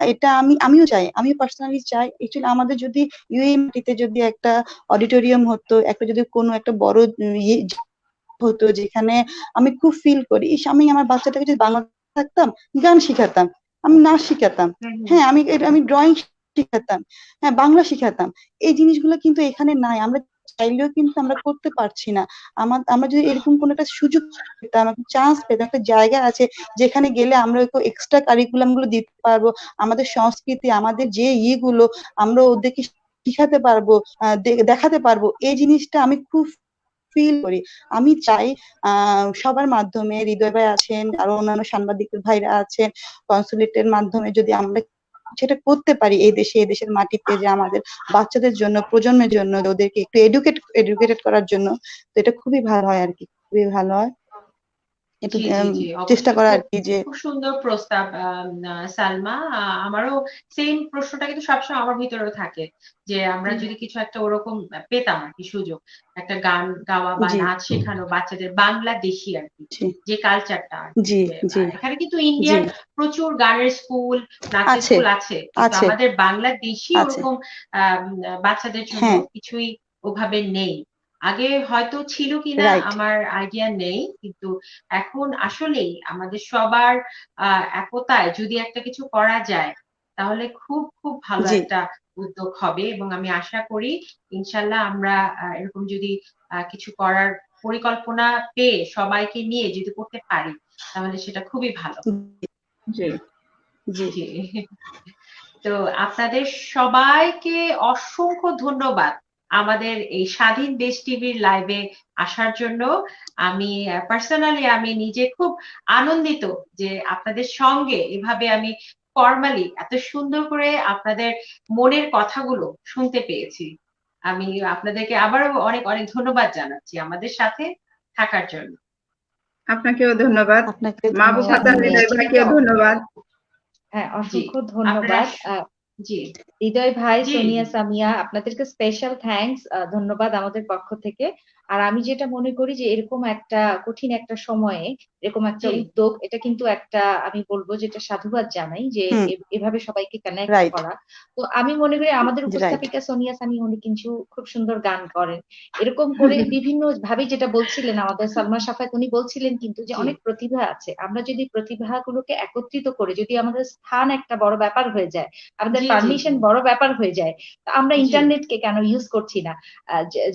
এটা আমিও চাই, আমিও পার্সোনালি চাই। অ্যাকচুয়ালি আমাদের যদি ইউএমটিতে যদি একটা অডিটোরিয়াম হতো, একটা যদি কোনো একটা বড় ইয়ে হতো, যেখানে আমি খুব ফিল করি, ইস, আমি আমার বাচ্চাটাকে যদি বাংলা থাকতাম, গান শিখাতাম, আমি নাচ শিখাতাম, হুম হুম হ্যাঁ আমি ড্রয়িং শিখাতাম, হ্যাঁ বাংলা শিখাতাম। এই জিনিসগুলো কিন্তু এখানে নাই, আমরা চাইলেও কিন্তু আমরা করতে পারছি না। আমরা যদি এরকম কোনো একটা সুযোগ পেতাম, একটা চান্স পেতাম, একটা জায়গা আছে যেখানে গেলে আমরা এক্সট্রা কারিকুলাম গুলো দিতে পারবো, আমাদের সংস্কৃতি, আমাদের যে ইয়েগুলো আমরা ওদেরকে শিখাতে পারবো, দেখাতে পারবো, এই জিনিসটা আমি খুব ফিল করি। আমি চাই সবার মাধ্যমে, হৃদয় ভাই আছেন, আরো অন্যান্য সাংবাদিক ভাইরা আছেন, কনসুলেটের মাধ্যমে যদি আমরা সেটা করতে পারি এই দেশের মাটিতে, যে আমাদের বাচ্চাদের জন্য, প্রজন্মের জন্য, ওদেরকে একটু এডুকেটেড করার জন্য, তো এটা খুবই ভালো হয় আর কি, খুবই ভালো হয়। একটু জি জি জি চেষ্টা অবশ্যই, করা খুব আর কি, যে খুব সুন্দর প্রস্তাব সালমা। আমারও সেম প্রশ্নটা কিন্তু সবসময় আমার ভিতরেও থাকে, যে আমরা যদি কিছু একটা ওরকম পেতাম আর কি সুযোগ, একটা গান গাওয়া বা জি নাচ শেখানো বাচ্চাদের, বাংলাদেশি আর কি, জি যে কালচারটা আর কি, জি যে জি এখানে কিন্তু জি ইন্ডিয়ার প্রচুর গানের স্কুল, নাচের আছে স্কুল আছে, কিন্তু আছে আমাদের বাংলাদেশি আছে ওরকম বাচ্চাদের জন্য হ্যাঁ, কিছুই ওভাবে নেই। আগে হয়তো ছিল কিনা রাইট। আমার আইডিয়া নেই, কিন্তু এখন আসলেই আমাদের সবার একতায় যদি একটা কিছু করা যায়, তাহলে খুব খুব ভালো জি একটা উদ্যোগ হবে। এবং আমি আশা করি ইনশাল্লাহ আমরা এরকম যদি কিছু করার পরিকল্পনা পেয়ে সবাইকে নিয়ে যদি করতে পারি, তাহলে সেটা খুবই ভালো। জি জি জি তো আপনাদের সবাইকে অসংখ্য ধন্যবাদ আমাদের এই স্বাধীন দেশ টিভির লাইভে আসার জন্য। আমি পার্সোনালি আমি নিজে খুব আনন্দিত যে আপনাদের সঙ্গে এভাবে আমি ফর্মালি এত সুন্দর করে আপনাদের মনের কথাগুলো শুনতে পেয়েছি। আমি আপনাদেরকে আবারও অনেক অনেক ধন্যবাদ জানাচ্ছি আমাদের সাথে থাকার জন্য। আপনাকেও ধন্যবাদ, আপনাকে মাহবুব ধন্যবাদ। হাসান হৃদয় ভাইকেও ধন্যবাদ। হ্যাঁ, জি অসংখ্য আপনারা ধন্যবাদ। জি হৃদয় ভাই, জি সোনিয়া, সামিয়া, আপনাদেরকে স্পেশাল থ্যাঙ্কস, ধন্যবাদ আমাদের পক্ষ থেকে। আর আমি যেটা মনে করি যে এরকম একটা কঠিন একটা সময়ে এরকম একটা জি উদ্যোগ, এটা কিন্তু একটা, আমি বলবো যেটা সাধুবাদ জানাই যে হুম, এভাবে সবাইকে কানেক্ট রাইট করা। তো আমি মনে করি আমাদের রাইট। উপস্থাপিকা সোনিয়া সামি, উনি কিন্তু খুব সুন্দর গান করেন। এরকম করে বিভিন্ন ভাবে, যেটা বলছিলেন আমাদের সালমা শাফাত, উনি বলছিলেন কিন্তু যে জি অনেক প্রতিভা আছে, আমরা যদি প্রতিভাগুলোকে একত্রিত করে, যদি আমাদের স্থান একটা বড় ব্যাপার হয়ে যায়, আমাদের জি জি জি পারমিশন বড় ব্যাপার হয়ে যায়, তা আমরা জি ইন্টারনেটকে কেন ইউজ করছি না?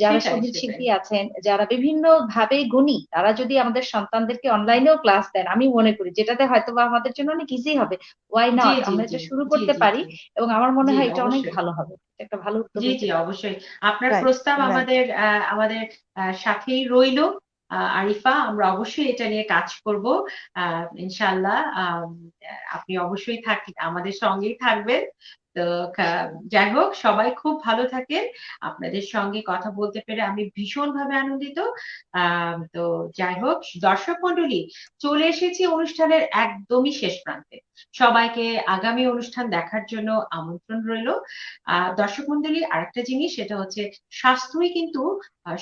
যারা সেটাই সঙ্গীত সেটাই শিল্পী আছেন, যারা বিভিন্ন ভাবে গুণী, তারা যদি আমাদের সন্তানদেরকে অনলাইনেও ক্লাস দেন, আমি মনে করি যেটাতে হয়তো বা আমাদের জন্য অনেক ইজি হবে। ওয়াই জি নট, জি আমরা জি এটা শুরু জি করতে জি পারি। জি এবং আমার মনে জি হয় এটা অনেক অবশ্যই। ভালো হবে, একটা ভালো উদ্যোগ জি হতে জি পারে। অবশ্যই। আপনার রাইট, প্রস্তাব রাইট। আমাদের সাথেই রইলো। আরিফা, আমরা অবশ্যই এটা নিয়ে কাজ করব ইনশাআল্লাহ। আপনি অবশ্যই আমাদের সঙ্গেই থাকবেন। তো যাই হোক, সবাই খুব ভালো থাকেন। আপনাদের সঙ্গে কথা বলতে পেরে আমি ভীষণভাবে আনন্দিত। তো যাই হোক, দর্শক মণ্ডলী, চলে এসেছি অনুষ্ঠানের একদমই শেষ প্রান্তে। সবাইকে আগামী অনুষ্ঠান দেখার জন্য আমন্ত্রণ রইলো। দর্শক মণ্ডলী, আরেকটা জিনিস, সেটা হচ্ছে স্বাস্থ্যই কিন্তু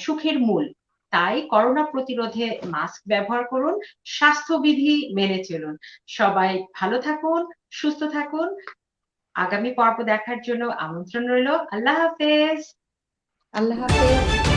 সুখের মূল। তাই করোনা প্রতিরোধে মাস্ক ব্যবহার করুন, স্বাস্থ্যবিধি মেনে চলুন। সবাই ভালো থাকুন, সুস্থ থাকুন। আগামী পর্ব দেখার জন্য আমন্ত্রণ রইলো। আল্লাহ হাফেজ। আল্লাহ হাফেজ।